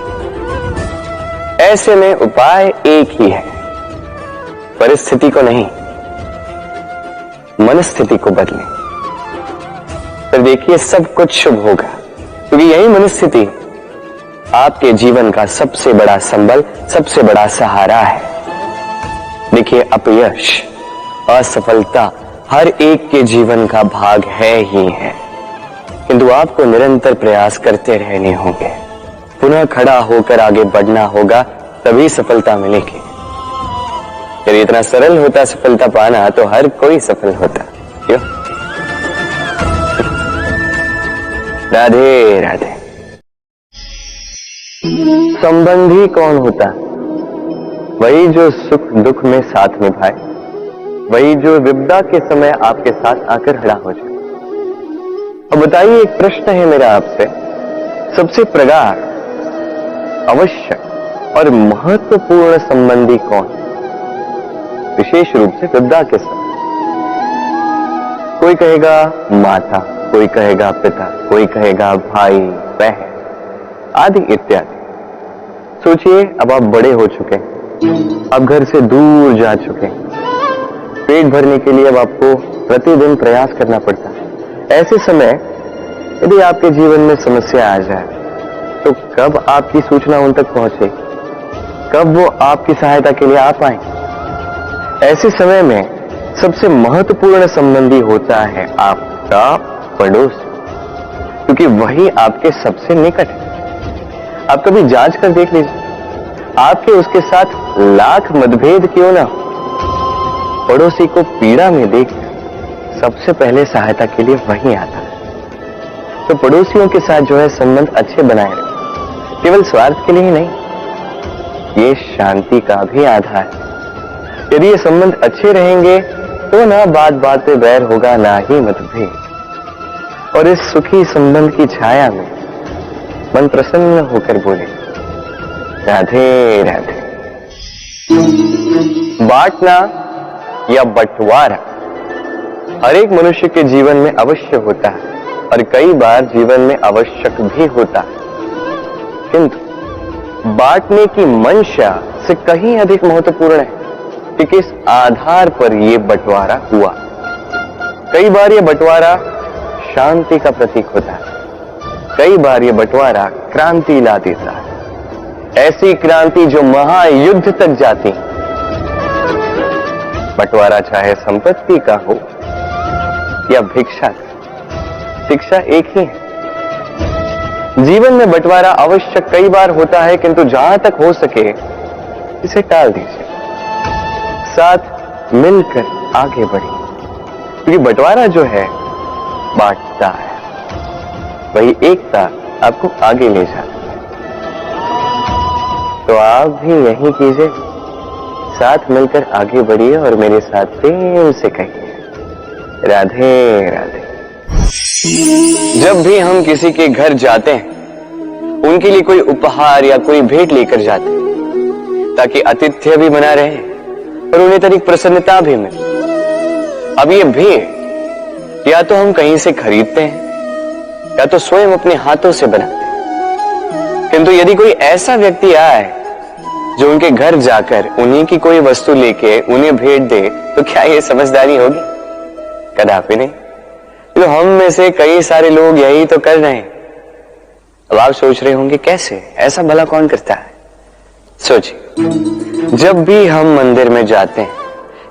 ऐसे में उपाय एक ही है, परिस्थिति को नहीं, मनस्थिति को बदलें। फिर देखिए सब कुछ शुभ होगा, क्योंकि यही मनस्थिति आपके जीवन का सबसे बड़ा संबल, सबसे बड़ा सहारा है। देखिए अपयश, असफलता हर एक के जीवन का भाग है ही है, किंतु आपको निरंतर प्रयास करते रहने होंगे। पुनः खड़ा होकर आगे बढ़ना होगा, तभी सफलता मिलेगी। यदि इतना सरल होता सफलता पाना तो हर कोई सफल होता। क्यों? राधे राधे। संबंधी कौन होता? वही जो सुख दुख में साथ निभाए, वही जो विपदा के समय आपके साथ आकर खड़ा हो जाए। अब बताइए, एक प्रश्न है मेरा आपसे, सबसे प्रगाढ़, आवश्यक और महत्वपूर्ण संबंधी कौन? विशेष रूप से विपदा के समय। कोई कहेगा माता, कोई कहेगा पिता, कोई कहेगा भाई बहन आदि इत्यादि। सोचिए, अब आप बड़े हो चुके हैं, अब घर से दूर जा चुके हैं, पेट भरने के लिए अब आपको प्रतिदिन प्रयास करना पड़ता है। ऐसे समय यदि आपके जीवन में समस्या आ जाए तो कब आपकी सूचना उन तक पहुंचे, कब वो आपकी सहायता के लिए आ पाए? ऐसे समय में सबसे महत्वपूर्ण संबंधी होता है आपका पड़ोस, क्योंकि वही आपके सबसे निकट है। आप कभी जांच कर देख लीजिए, आपके उसके साथ लाख मतभेद क्यों ना, पड़ोसी को पीड़ा में देख सबसे पहले सहायता के लिए वही आता है। तो पड़ोसियों के साथ जो है संबंध अच्छे बनाए रखें, केवल स्वार्थ के लिए ही नहीं, ये शांति का भी आधार है। यदि ये संबंध अच्छे रहेंगे तो ना बात बात पे बैर होगा, ना ही मतभेद। और इस सुखी संबंध की छाया में मन प्रसन्न होकर बोले राधे राधे। बांटना या बंटवारा हर एक मनुष्य के जीवन में अवश्य होता है, और कई बार जीवन में आवश्यक भी होता है, किंतु बांटने की मंशा से कहीं अधिक महत्वपूर्ण है कि किस आधार पर यह बंटवारा हुआ। कई बार यह बंटवारा शांति का प्रतीक होता है, कई बार यह बंटवारा क्रांति ला देता है, ऐसी क्रांति जो महायुद्ध तक जाती। बंटवारा चाहे संपत्ति का हो या भिक्षा, शिक्षा एक ही है। जीवन में बंटवारा अवश्य कई बार होता है, किंतु जहां तक हो सके इसे टाल दीजिए, साथ मिलकर आगे बढ़िए, क्योंकि बंटवारा जो है बांटता है, वही एकता आपको आगे ले जाती है। तो आप भी यही कीजिए, साथ मिलकर आगे बढ़िए और मेरे साथ प्रेम से कहिए राधे राधे। जब भी हम किसी के घर जाते हैं, उनके लिए कोई उपहार या कोई भेंट लेकर जाते हैं, ताकि आतिथ्य भी बना रहे और उन्हें तनिक प्रसन्नता भी मिले। अब ये भेंट या तो हम कहीं से खरीदते हैं या तो स्वयं अपने हाथों से बनाते हैं, किंतु यदि कोई ऐसा व्यक्ति आए जो उनके घर जाकर उन्हीं की कोई वस्तु लेके उन्हें भेंट दे, तो क्या ये समझदारी होगी? कदापि नहीं। तो हम में से कई सारे लोग यही तो कर रहे हैं। अब आप सोच रहे होंगे कैसे, ऐसा भला कौन करता है? सोचिए, जब भी हम मंदिर में जाते हैं,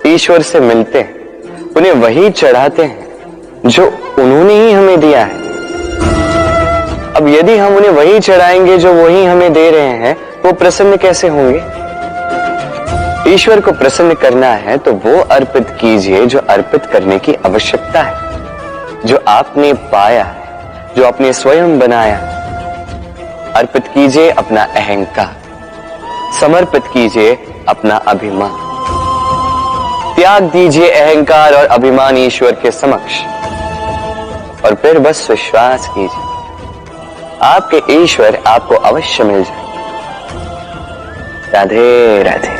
ईश्वर से मिलते हैं, उन्हें वही चढ़ाते हैं जो उन्होंने ही हमें दिया है। अब यदि हम उन्हें वही चढ़ाएंगे जो वही हमें दे रहे हैं, वो प्रसन्न कैसे होंगे? ईश्वर को प्रसन्न करना है तो वो अर्पित कीजिए जो अर्पित करने की आवश्यकता है, जो आपने पाया है, जो आपने स्वयं बनाया। अर्पित कीजिए अपना अहंकार, समर्पित कीजिए अपना अभिमान, त्याग दीजिए अहंकार और अभिमान ईश्वर के समक्ष, और फिर बस विश्वास कीजिए आपके ईश्वर आपको अवश्य मिल जाए। राधे राधे।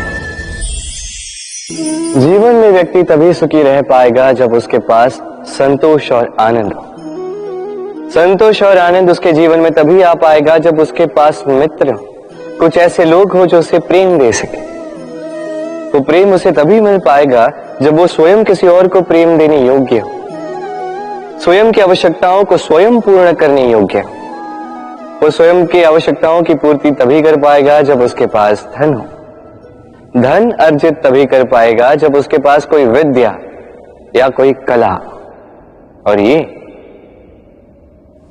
जीवन में व्यक्ति तभी सुखी रह पाएगा जब उसके पास संतोष और आनंद हो। संतोष और आनंद उसके जीवन में तभी आ पाएगा जब उसके पास मित्र हो, कुछ ऐसे लोग हो जो उसे प्रेम दे सके। वो प्रेम उसे तभी मिल पाएगा जब वो स्वयं किसी और को प्रेम देने योग्य हो, स्वयं की आवश्यकताओं को स्वयं पूर्ण करने योग्य हो। वो स्वयं की आवश्यकताओं की पूर्ति तभी कर पाएगा जब उसके पास धन हो। धन अर्जित तभी कर पाएगा जब उसके पास कोई विद्या या कोई कला, और ये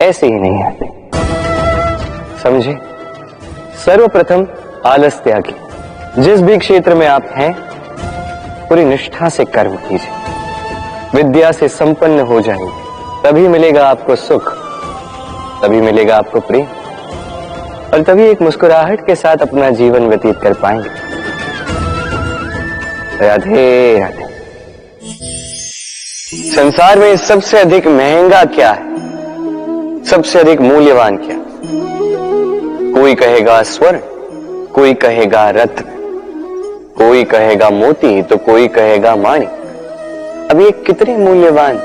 ऐसे ही नहीं आते। समझे? सर्वप्रथम आलस त्यागी। जिस भी क्षेत्र में आप हैं, पूरी निष्ठा से कर्म कीजिए, विद्या से संपन्न हो जाएंगे, तभी मिलेगा आपको सुख, तभी मिलेगा आपको प्रेम, और तभी एक मुस्कुराहट के साथ अपना जीवन व्यतीत कर पाएंगे। राधे राधे। संसार में सबसे अधिक महंगा क्या है? सबसे अधिक मूल्यवान क्या? कोई कहेगा स्वर्ण, कोई कहेगा रत्न, कोई कहेगा मोती, तो कोई कहेगा माणिक। अब ये कितने मूल्यवान?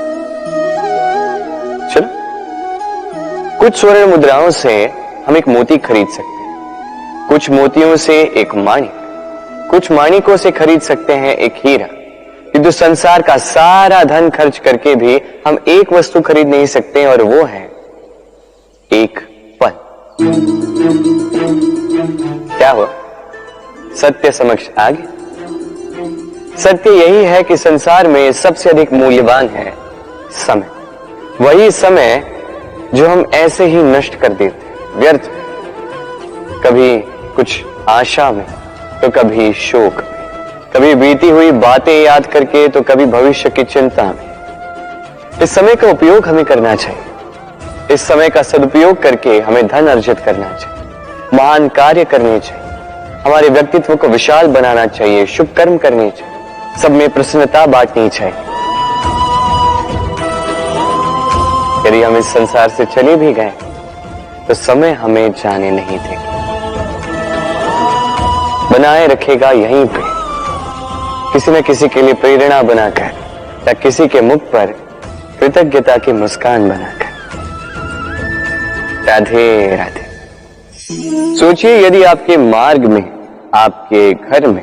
चलो, कुछ स्वर्ण मुद्राओं से हम एक मोती खरीद सकते हैं, कुछ मोतियों से एक माणिक, कुछ माणिकों से खरीद सकते हैं एक हीरा। किंतु संसार का सारा धन खर्च करके भी हम एक वस्तु खरीद नहीं सकते, और वो है एक पल। क्या हुआ? सत्य समक्ष आ गया। सत्य यही है कि संसार में सबसे अधिक मूल्यवान है समय। वही समय जो हम ऐसे ही नष्ट कर देते हैं, व्यर्थ, कभी कुछ आशा में तो कभी शोक में, कभी बीती हुई बातें याद करके तो कभी भविष्य की चिंता में। इस समय का उपयोग हमें करना चाहिए। इस समय का सदुपयोग करके हमें धन अर्जित करना चाहिए, महान कार्य करने चाहिए, हमारे व्यक्तित्व को विशाल बनाना चाहिए, शुभ कर्म करने चाहिए, सब में प्रसन्नता बांटनी चाहिए। यदि हम इस संसार से चले भी गए तो समय हमें जाने नहीं देगा, बनाए रखेगा यहीं पे, किसी न किसी के लिए प्रेरणा बनाकर या किसी के मुख पर कृतज्ञता की मुस्कान बनाकर। राधे राधे। सोचिए, यदि आपके मार्ग में, आपके घर में,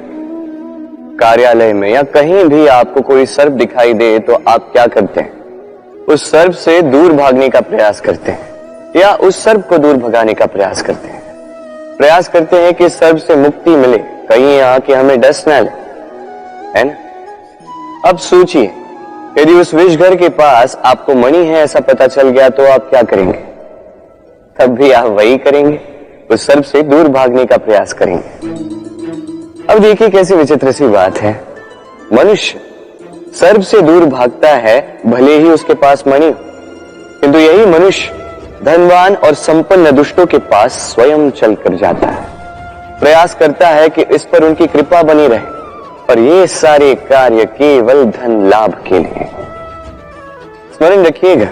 कार्यालय में या कहीं भी आपको कोई सर्प दिखाई दे तो आप क्या करते हैं? उस सर्प से दूर भागने का प्रयास करते हैं, या उस सर्प को दूर भगाने का प्रयास करते हैं। प्रयास करते हैं कि सर्प से मुक्ति मिले, कहीं आके हमें डस ना लगे, है ना? अब सोचिए, यदि उस विषघर के पास आपको मणि है ऐसा पता चल गया तो आप क्या करेंगे? तब भी आप वही करेंगे, उस सर्प से दूर भागने का प्रयास करेंगे। अब देखिए कैसी विचित्र सी बात है, मनुष्य सर्प से दूर भागता है भले ही उसके पास मणि हो, किंतु यही मनुष्य धनवान और संपन्न दुष्टों के पास स्वयं चलकर जाता है, प्रयास करता है कि इस पर उनकी कृपा बनी रहे, और ये सारे कार्य केवल धन लाभ के लिए। स्मरण रखिएगा,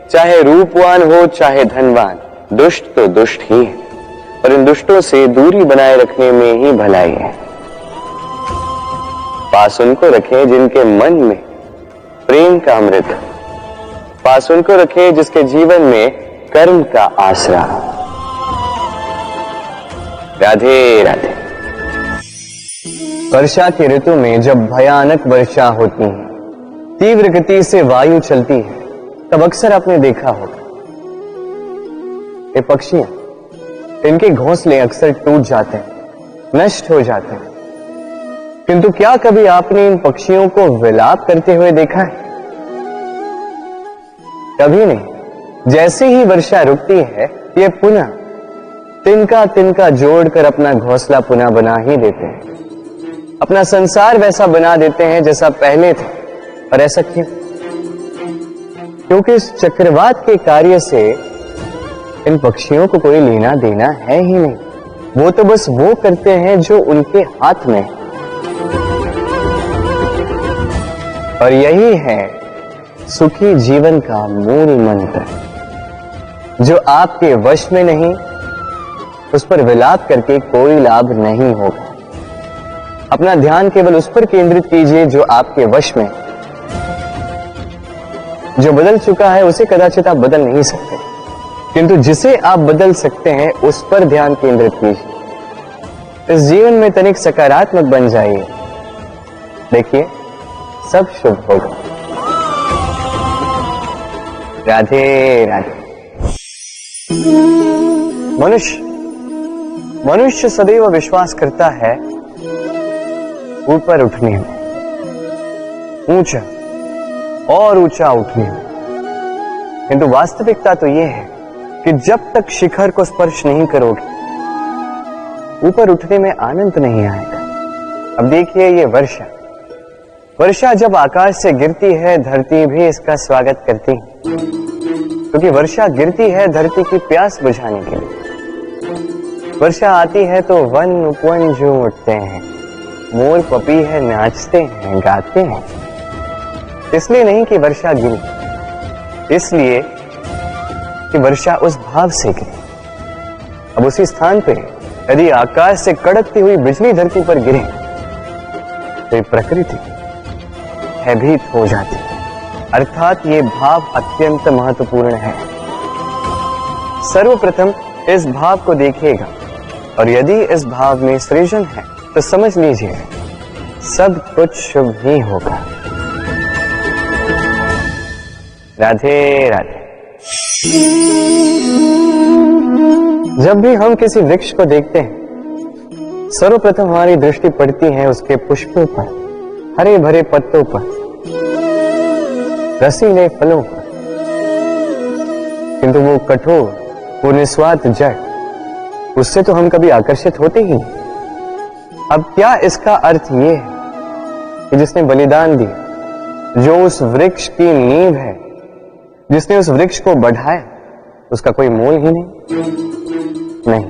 चाहे रूपवान हो चाहे धनवान, दुष्ट तो दुष्ट ही है, और इन दुष्टों से दूरी बनाए रखने में ही भलाई है। पास उनको रखें जिनके मन में प्रेम का अमृत हो, पास उनको रखें जिसके जीवन में कर्म का आसरा। राधे राधे। वर्षा के ऋतु में जब भयानक वर्षा होती है, तीव्र गति से वायु चलती है, तब अक्सर आपने देखा होगा ये पक्षियां, इनके घोंसले अक्सर टूट जाते हैं, नष्ट हो जाते हैं। किंतु क्या कभी आपने इन पक्षियों को विलाप करते हुए देखा है? कभी नहीं। जैसे ही वर्षा रुकती है, ये पुनः तिनका तिनका जोड़कर अपना घोंसला पुनः बना ही देते हैं, अपना संसार वैसा बना देते हैं जैसा पहले थे। और ऐसा क्यों? क्योंकि इस चक्रवात के कार्य से इन पक्षियों को कोई लेना देना है ही नहीं। वो तो बस वो करते हैं जो उनके हाथ में। और यही है सुखी जीवन का मूल मंत्र, जो आपके वश में नहीं, उस पर विलाप करके कोई लाभ नहीं होगा। अपना ध्यान केवल उस पर केंद्रित कीजिए जो आपके वश में। जो बदल चुका है उसे कदाचित आप बदल नहीं सकते, किंतु जिसे आप बदल सकते हैं उस पर ध्यान केंद्रित कीजिए। इस जीवन में तनिक सकारात्मक बन जाइए, देखिए सब शुभ होगा। राधे राधे। मनुष्य सदैव विश्वास करता है ऊपर उठने में, ऊंचा और ऊंचा उठने में, किंतु वास्तविकता तो यह है कि जब तक शिखर को स्पर्श नहीं करोगे, ऊपर उठने में आनंद नहीं आएगा। अब देखिए ये वर्षा जब आकाश से गिरती है, धरती भी इसका स्वागत करती है, क्योंकि वर्षा गिरती है धरती की प्यास बुझाने के लिए। वर्षा आती है तो वन उपवन झूम उठते हैं, मोर पपी है नाचते हैं, गाते हैं। इसलिए नहीं कि वर्षा गिरी, इसलिए कि वर्षा उस भाव से गिरी। अब उसी स्थान पे यदि आकाश से कड़कती हुई बिजली धरती पर गिरे तो ये प्रकृति भयभीत हो जाती है। अर्थात ये भाव अत्यंत महत्वपूर्ण है। सर्वप्रथम इस भाव को देखिएगा, और यदि इस भाव में सृजन है तो समझ लीजिए सब कुछ शुभ ही होगा। राधे राधे। जब भी हम किसी वृक्ष को देखते हैं, सर्वप्रथम हमारी दृष्टि पड़ती है उसके पुष्पों पर, हरे भरे पत्तों पर, रसीले फलों पर, किंतु वो कठोर, वो निस्वार्थ जड़, उससे तो हम कभी आकर्षित होते ही नहीं। अब क्या इसका अर्थ ये है कि जिसने बलिदान दिया, जो उस वृक्ष की नींव है, जिसने उस वृक्ष को बढ़ाया, उसका कोई मोल ही नहीं।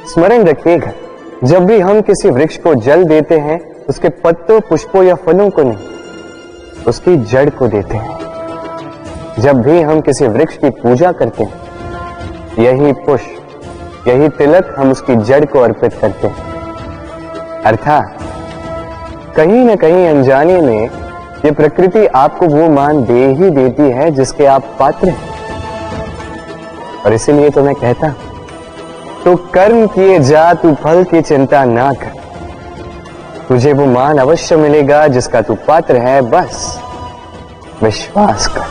स्मरण रखिएगा, जब भी हम किसी वृक्ष को जल देते हैं, उसके पत्तों, पुष्पों या फलों को नहीं, उसकी जड़ को देते हैं। जब भी हम किसी वृक्ष की पूजा करते हैं, यही पुष्प, यही तिलक हम उसकी जड़ को अर्पित करते हैं। अर्थात कहीं न कहीं अनजाने में ये प्रकृति आपको वो मान दे ही देती है जिसके आप पात्र हैं। और इसीलिए तो मैं कहता हूं, तो कर्म किए जा, तू फल की चिंता ना कर, तुझे वो मान अवश्य मिलेगा जिसका तू पात्र है, बस विश्वास कर।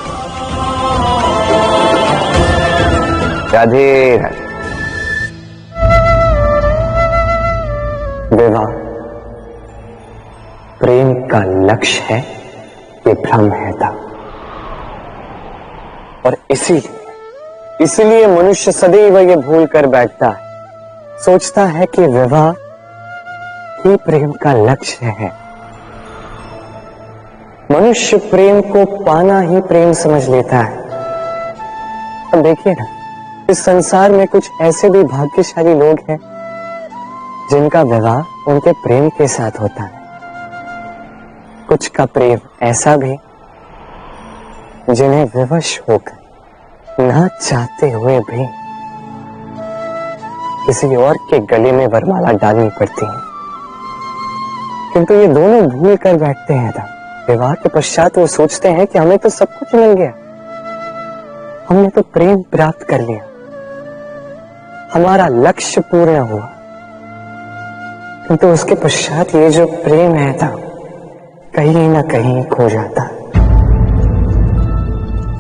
राधे राधे। विवाह प्रेम का लक्ष्य है, ये भ्रम है था। और इसीलिए इसलिए मनुष्य सदैव ये भूल कर बैठता है, सोचता है कि विवाह ही प्रेम का लक्ष्य है। मनुष्य प्रेम को पाना ही प्रेम समझ लेता है। अब देखिए ना, इस संसार में कुछ ऐसे भी भाग्यशाली लोग हैं जिनका विवाह उनके प्रेम के साथ होता है। कुछ का प्रेम ऐसा भी जिन्हें विवश होकर ना चाहते हुए भी किसी और के गले में वरमाला डालनी पड़ती है। किंतु ये दोनों भूल कर बैठते हैं था। विवाह के पश्चात वो सोचते हैं कि हमें तो सब कुछ मिल गया, हमने तो प्रेम प्राप्त कर लिया, हमारा लक्ष्य पूर्ण हुआ। किंतु उसके पश्चात ये जो प्रेम है था कहीं ना कहीं खो जाता।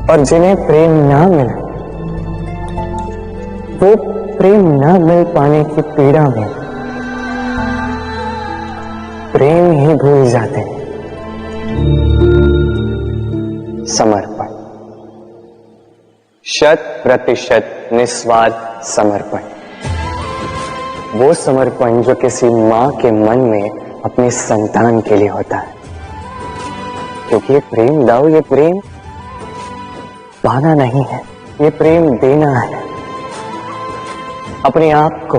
और जिन्हें प्रेम ना मिला वो प्रेम ना मिल पाने की पीड़ा में प्रेम ही भूल जाते हैं। समर्पण, 100% निस्वार्थ समर्पण, वो समर्पण जो किसी मां के मन में अपने संतान के लिए होता है। क्योंकि ये प्रेम दाऊ, ये प्रेम पाना नहीं है, ये प्रेम देना है। अपने आप को,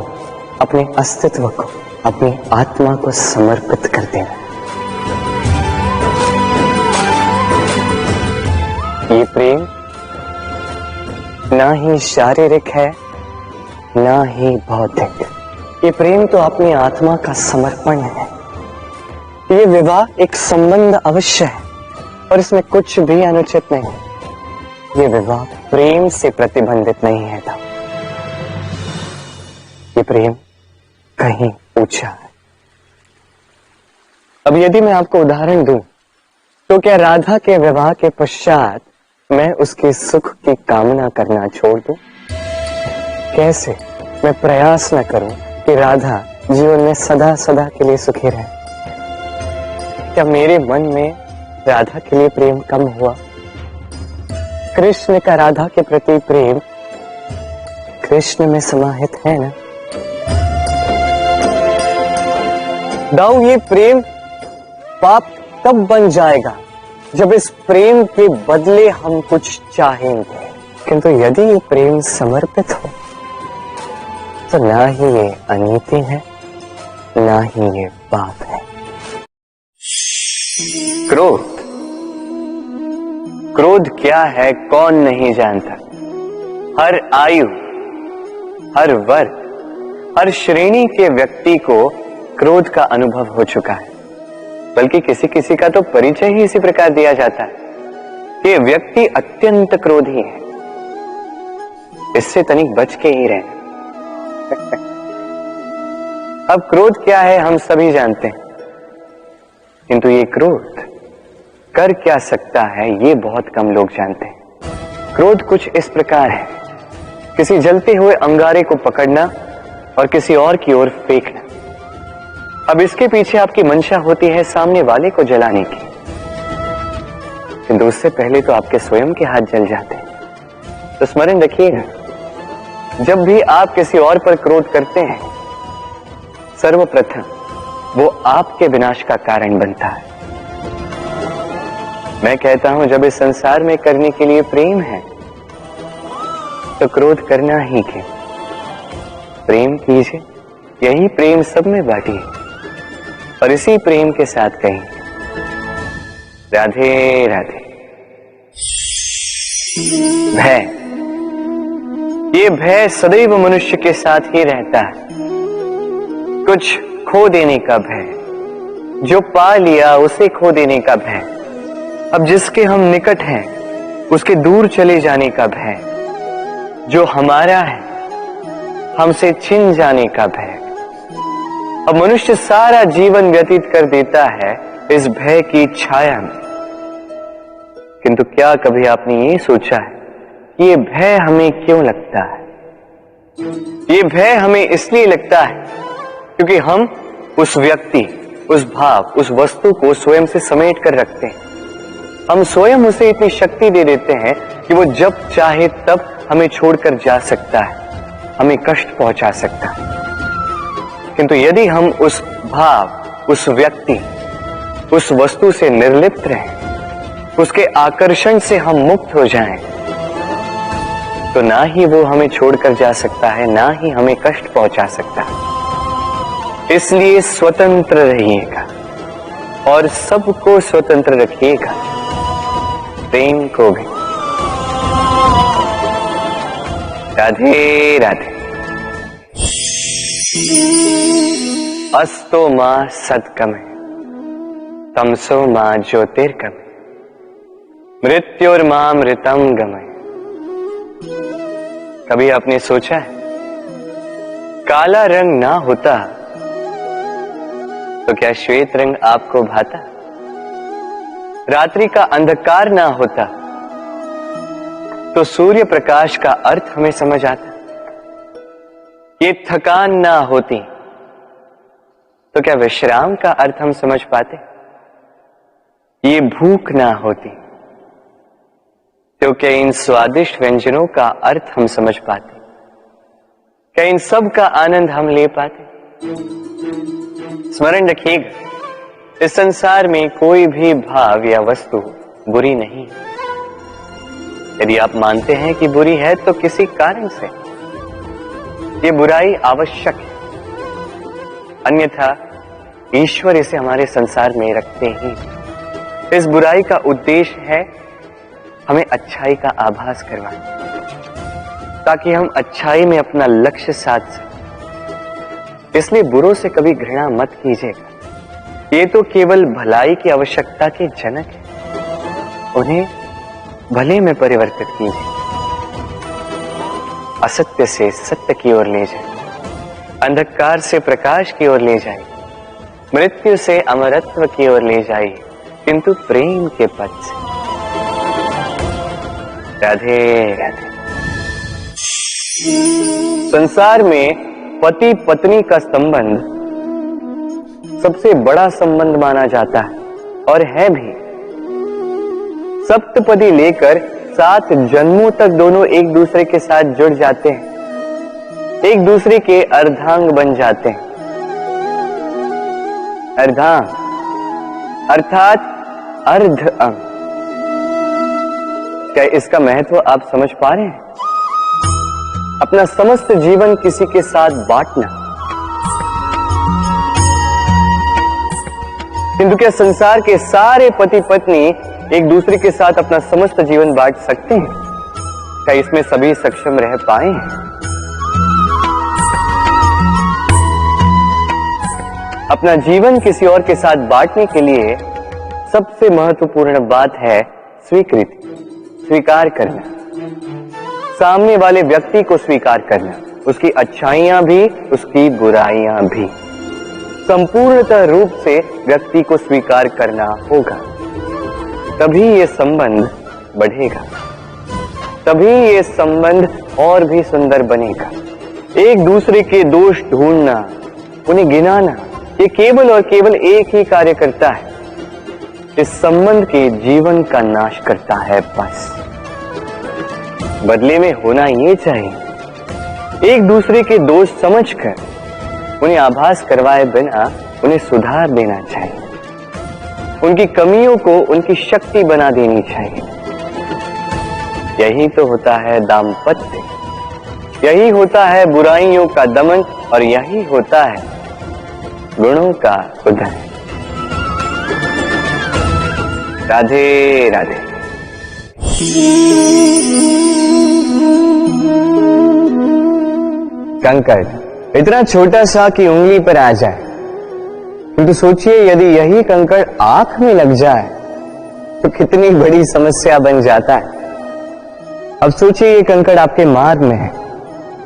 अपने अस्तित्व को, अपनी आत्मा को समर्पित कर देना। ये प्रेम ना ही शारीरिक है ना ही भौतिक, ये प्रेम तो अपनी आत्मा का समर्पण है। ये विवाह एक संबंध अवश्य है और इसमें कुछ भी अनुचित नहीं है। ये विवाह प्रेम से प्रतिबंधित नहीं है था। ये प्रेम कहीं ऊंचा है। अब यदि मैं आपको उदाहरण दूं तो क्या राधा के विवाह के पश्चात मैं उसके सुख की कामना करना छोड़ दूं? कैसे मैं प्रयास न करूं कि राधा जीवन में सदा सदा के लिए सुखी रहे? क्या मेरे मन में राधा के लिए प्रेम कम हुआ? कृष्ण का राधा के प्रति प्रेम कृष्ण में समाहित है ना? दाऊ, ये प्रेम पाप तब बन जाएगा जब इस प्रेम के बदले हम कुछ चाहेंगे। किंतु यदि ये प्रेम समर्पित हो तो ना ही ये अनीति है ना ही ये पाप है। क्रोध, क्रोध क्या है कौन नहीं जानता। हर आयु, हर वर्ग, हर श्रेणी के व्यक्ति को क्रोध का अनुभव हो चुका है। बल्कि किसी किसी का तो परिचय ही इसी प्रकार दिया जाता है कि व्यक्ति अत्यंत क्रोधी है, इससे तनिक बच के ही रहना। अब क्रोध क्या है हम सभी जानते हैं, किंतु ये क्रोध कर क्या सकता है ये बहुत कम लोग जानते हैं। क्रोध कुछ इस प्रकार है, किसी जलते हुए अंगारे को पकड़ना और किसी और की ओर फेंकना। अब इसके पीछे आपकी मंशा होती है सामने वाले को जलाने की, किंतु उससे पहले तो आपके स्वयं के हाथ जल जाते हैं। तो स्मरण रखिएगा, जब भी आप किसी और पर क्रोध करते हैं सर्वप्रथम वो आपके विनाश का कारण बनता है। मैं कहता हूं जब इस संसार में करने के लिए प्रेम है तो क्रोध करना ही क्यों? प्रेम कीजिए, यही प्रेम सब में बांटिए और इसी प्रेम के साथ कहें राधे राधे। भय, ये भय सदैव मनुष्य के साथ ही रहता है। कुछ खो देने का भय, जो पा लिया उसे खो देने का भय, अब जिसके हम निकट हैं उसके दूर चले जाने का भय, जो हमारा है हमसे छिन जाने का भय। अब मनुष्य सारा जीवन व्यतीत कर देता है इस भय की छाया में। किंतु क्या कभी आपने ये सोचा है कि ये भय हमें क्यों लगता है? ये भय हमें इसलिए लगता है क्योंकि हम उस व्यक्ति, उस भाव, उस वस्तु को स्वयं से समेट कर रखते हैं। हम स्वयं उसे इतनी शक्ति दे देते हैं कि वो जब चाहे तब हमें छोड़कर जा सकता है, हमें कष्ट पहुंचा सकता है। किंतु यदि हम उस भाव, उस व्यक्ति, उस वस्तु से निर्लिप्त रहें, उसके आकर्षण से हम मुक्त हो जाएं, तो ना ही वो हमें छोड़कर जा सकता है, ना ही हमें कष्ट पहुंचा सकता है। इसलिए स्वतंत्र रहिएगा और सबको स्वतंत्र रखिएगा, प्रेम को भी। राधे राधे। अस्तो मां सद्गमे तमसो मां ज्योतिर्गमे मृत्युर्मां मृतम गमय। कभी आपने सोचा है काला रंग ना होता तो क्या श्वेत रंग आपको भाता? रात्रि का अंधकार ना होता तो सूर्य प्रकाश का अर्थ हमें समझ आता? ये थकान ना होती तो क्या विश्राम का अर्थ हम समझ पाते? ये भूख ना होती तो क्या इन स्वादिष्ट व्यंजनों का अर्थ हम समझ पाते? क्या इन सब का आनंद हम ले पाते? स्मरण रखिएगा, इस संसार में कोई भी भाव या वस्तु बुरी नहीं। यदि आप मानते हैं कि बुरी है तो किसी कारण से ये बुराई आवश्यक है, अन्यथा ईश्वर इसे हमारे संसार में रखते ही। इस बुराई का उद्देश्य है हमें अच्छाई का आभास करवाना, ताकि हम अच्छाई में अपना लक्ष्य साध सकें। इसलिए बुरों से कभी घृणा मत कीजिएगा, ये तो केवल भलाई की आवश्यकता के जनक है। उन्हें भले में परिवर्तित कीजिए, असत्य से सत्य की ओर ले जाए, अंधकार से प्रकाश की ओर ले जाए, मृत्यु से अमरत्व की ओर ले जाइए, किंतु प्रेम के पथ से। राधे राधे। संसार में पति पत्नी का संबंध सबसे बड़ा संबंध माना जाता है और है भी। सप्तपदी लेकर 7 जन्मों तक दोनों एक दूसरे के साथ जुड़ जाते हैं, एक दूसरे के अर्धांग बन जाते हैं। अर्धांग अर्थात अर्ध अंग। क्या इसका महत्व आप समझ पा रहे हैं? अपना समस्त जीवन किसी के साथ बांटना। किंतु क्या संसार के सारे पति पत्नी एक दूसरे के साथ अपना समस्त जीवन बांट सकते हैं? क्या इसमें सभी सक्षम रह पाए हैं? अपना जीवन किसी और के साथ बांटने के लिए सबसे महत्वपूर्ण बात है स्वीकृति, स्वीकार करना। सामने वाले व्यक्ति को स्वीकार करना, उसकी अच्छाइयां भी, उसकी बुराइयां भी। संपूर्णतः रूप से व्यक्ति को स्वीकार करना होगा, तभी ये संबंध बढ़ेगा, तभी ये संबंध और भी सुंदर बनेगा। एक दूसरे के दोष ढूंढना, उन्हें गिनाना, ये केवल और केवल एक ही कार्य करता है, इस संबंध के जीवन का नाश करता है। बस बदले में होना ये चाहिए, एक दूसरे के दोष समझकर उन्हें आभास करवाए बिना उन्हें सुधार देना चाहिए, उनकी कमियों को उनकी शक्ति बना देनी चाहिए। यही तो होता है दाम्पत्य, यही होता है बुराइयों का दमन और यही होता है गुणों का उदय। राधे राधे। कंकड़ इतना छोटा सा कि उंगली पर आ जाए, किंतु सोचिए यदि यही कंकड़ आंख में लग जाए तो कितनी बड़ी समस्या बन जाता है। अब सोचिए ये कंकड़ आपके मार्ग में है,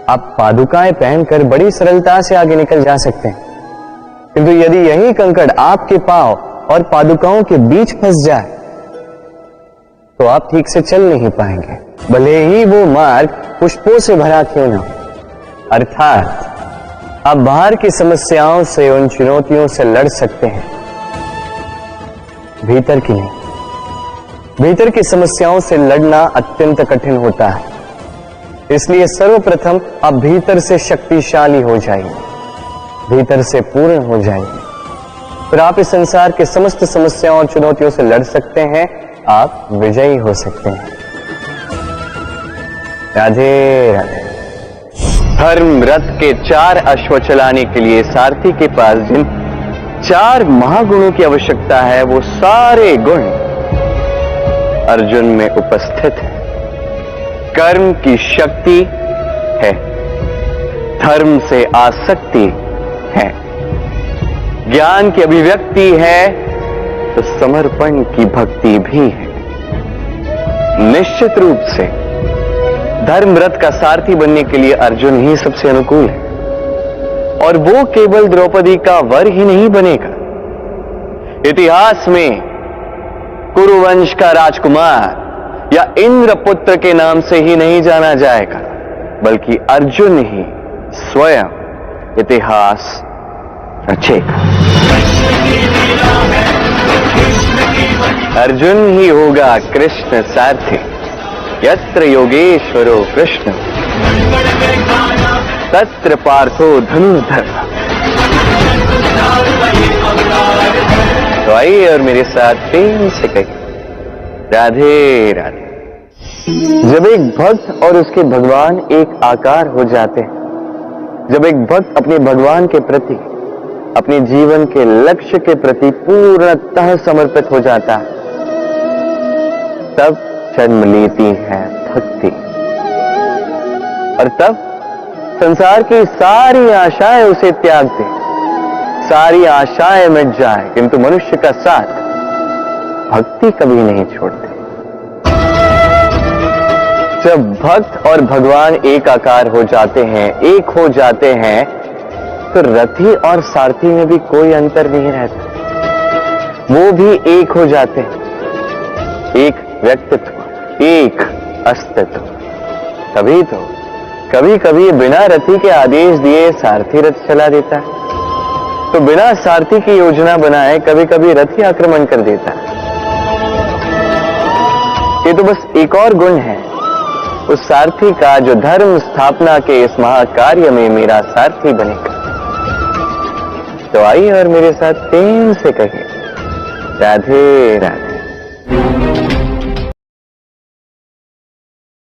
आप पादुकाएं पहनकर बड़ी सरलता से आगे निकल जा सकते हैं, किंतु यदि यही कंकड़ आपके पांव और पादुकाओं के बीच फंस जाए तो आप ठीक से चल नहीं पाएंगे, भले ही वो मार्ग पुष्पों से भरा क्यों ना। अर्थात आप बाहर की समस्याओं से, उन चुनौतियों से लड़ सकते हैं, भीतर की नहीं। भीतर की समस्याओं से लड़ना अत्यंत कठिन होता है। इसलिए सर्वप्रथम आप भीतर से शक्तिशाली हो जाइए, भीतर से पूर्ण हो जाइए, फिर आप इस संसार के समस्त समस्याओं और चुनौतियों से लड़ सकते हैं, आप विजयी हो सकते हैं। राधे राधे। धर्म रथ के 4 अश्व चलाने के लिए सारथी के पास जिन 4 महागुणों की आवश्यकता है, वो सारे गुण अर्जुन में उपस्थित है। कर्म की शक्ति है, धर्म से आसक्ति है, ज्ञान की अभिव्यक्ति है, तो समर्पण की भक्ति भी है। निश्चित रूप से धर्म रथ का सारथी बनने के लिए अर्जुन ही सबसे अनुकूल है, और वो केवल द्रौपदी का वर ही नहीं बनेगा। इतिहास में कुरुवंश का राजकुमार या इंद्रपुत्र के नाम से ही नहीं जाना जाएगा, बल्कि अर्जुन ही स्वयं इतिहास रचेगा। अर्जुन ही होगा कृष्ण सारथी। यत्र योगेश्वरो कृष्ण तत्र पार्थो धनुर्धर। तो आइए और मेरे साथ प्रेम से कहिए राधे राधे। जब एक भक्त और उसके भगवान एक आकार हो जाते हैं, जब एक भक्त अपने भगवान के प्रति, अपने जीवन के लक्ष्य के प्रति पूर्णतः समर्पित हो जाता है, तब जन्म लेती है भक्ति। और तब संसार की सारी आशाएं उसे त्याग दे, सारी आशाएं मिट जाए, किंतु मनुष्य का साथ भक्ति कभी नहीं छोड़ते। जब भक्त और भगवान एक आकार हो जाते हैं, एक हो जाते हैं, तो रथी और सारथी में भी कोई अंतर नहीं रहता। वो भी एक हो जाते हैं, एक व्यक्तित्व, एक अस्तित्व। तभी तो कभी कभी बिना रथी के आदेश दिए सारथी रथ चला देता है, तो बिना सारथी की योजना बनाए कभी कभी रथी आक्रमण कर देता है। ये तो बस एक और गुण है उस सारथी का, जो धर्म स्थापना के इस महाकार्य में मेरा सारथी बनेगा। तो आइए और मेरे साथ प्रेम से कहिए राधे राधे।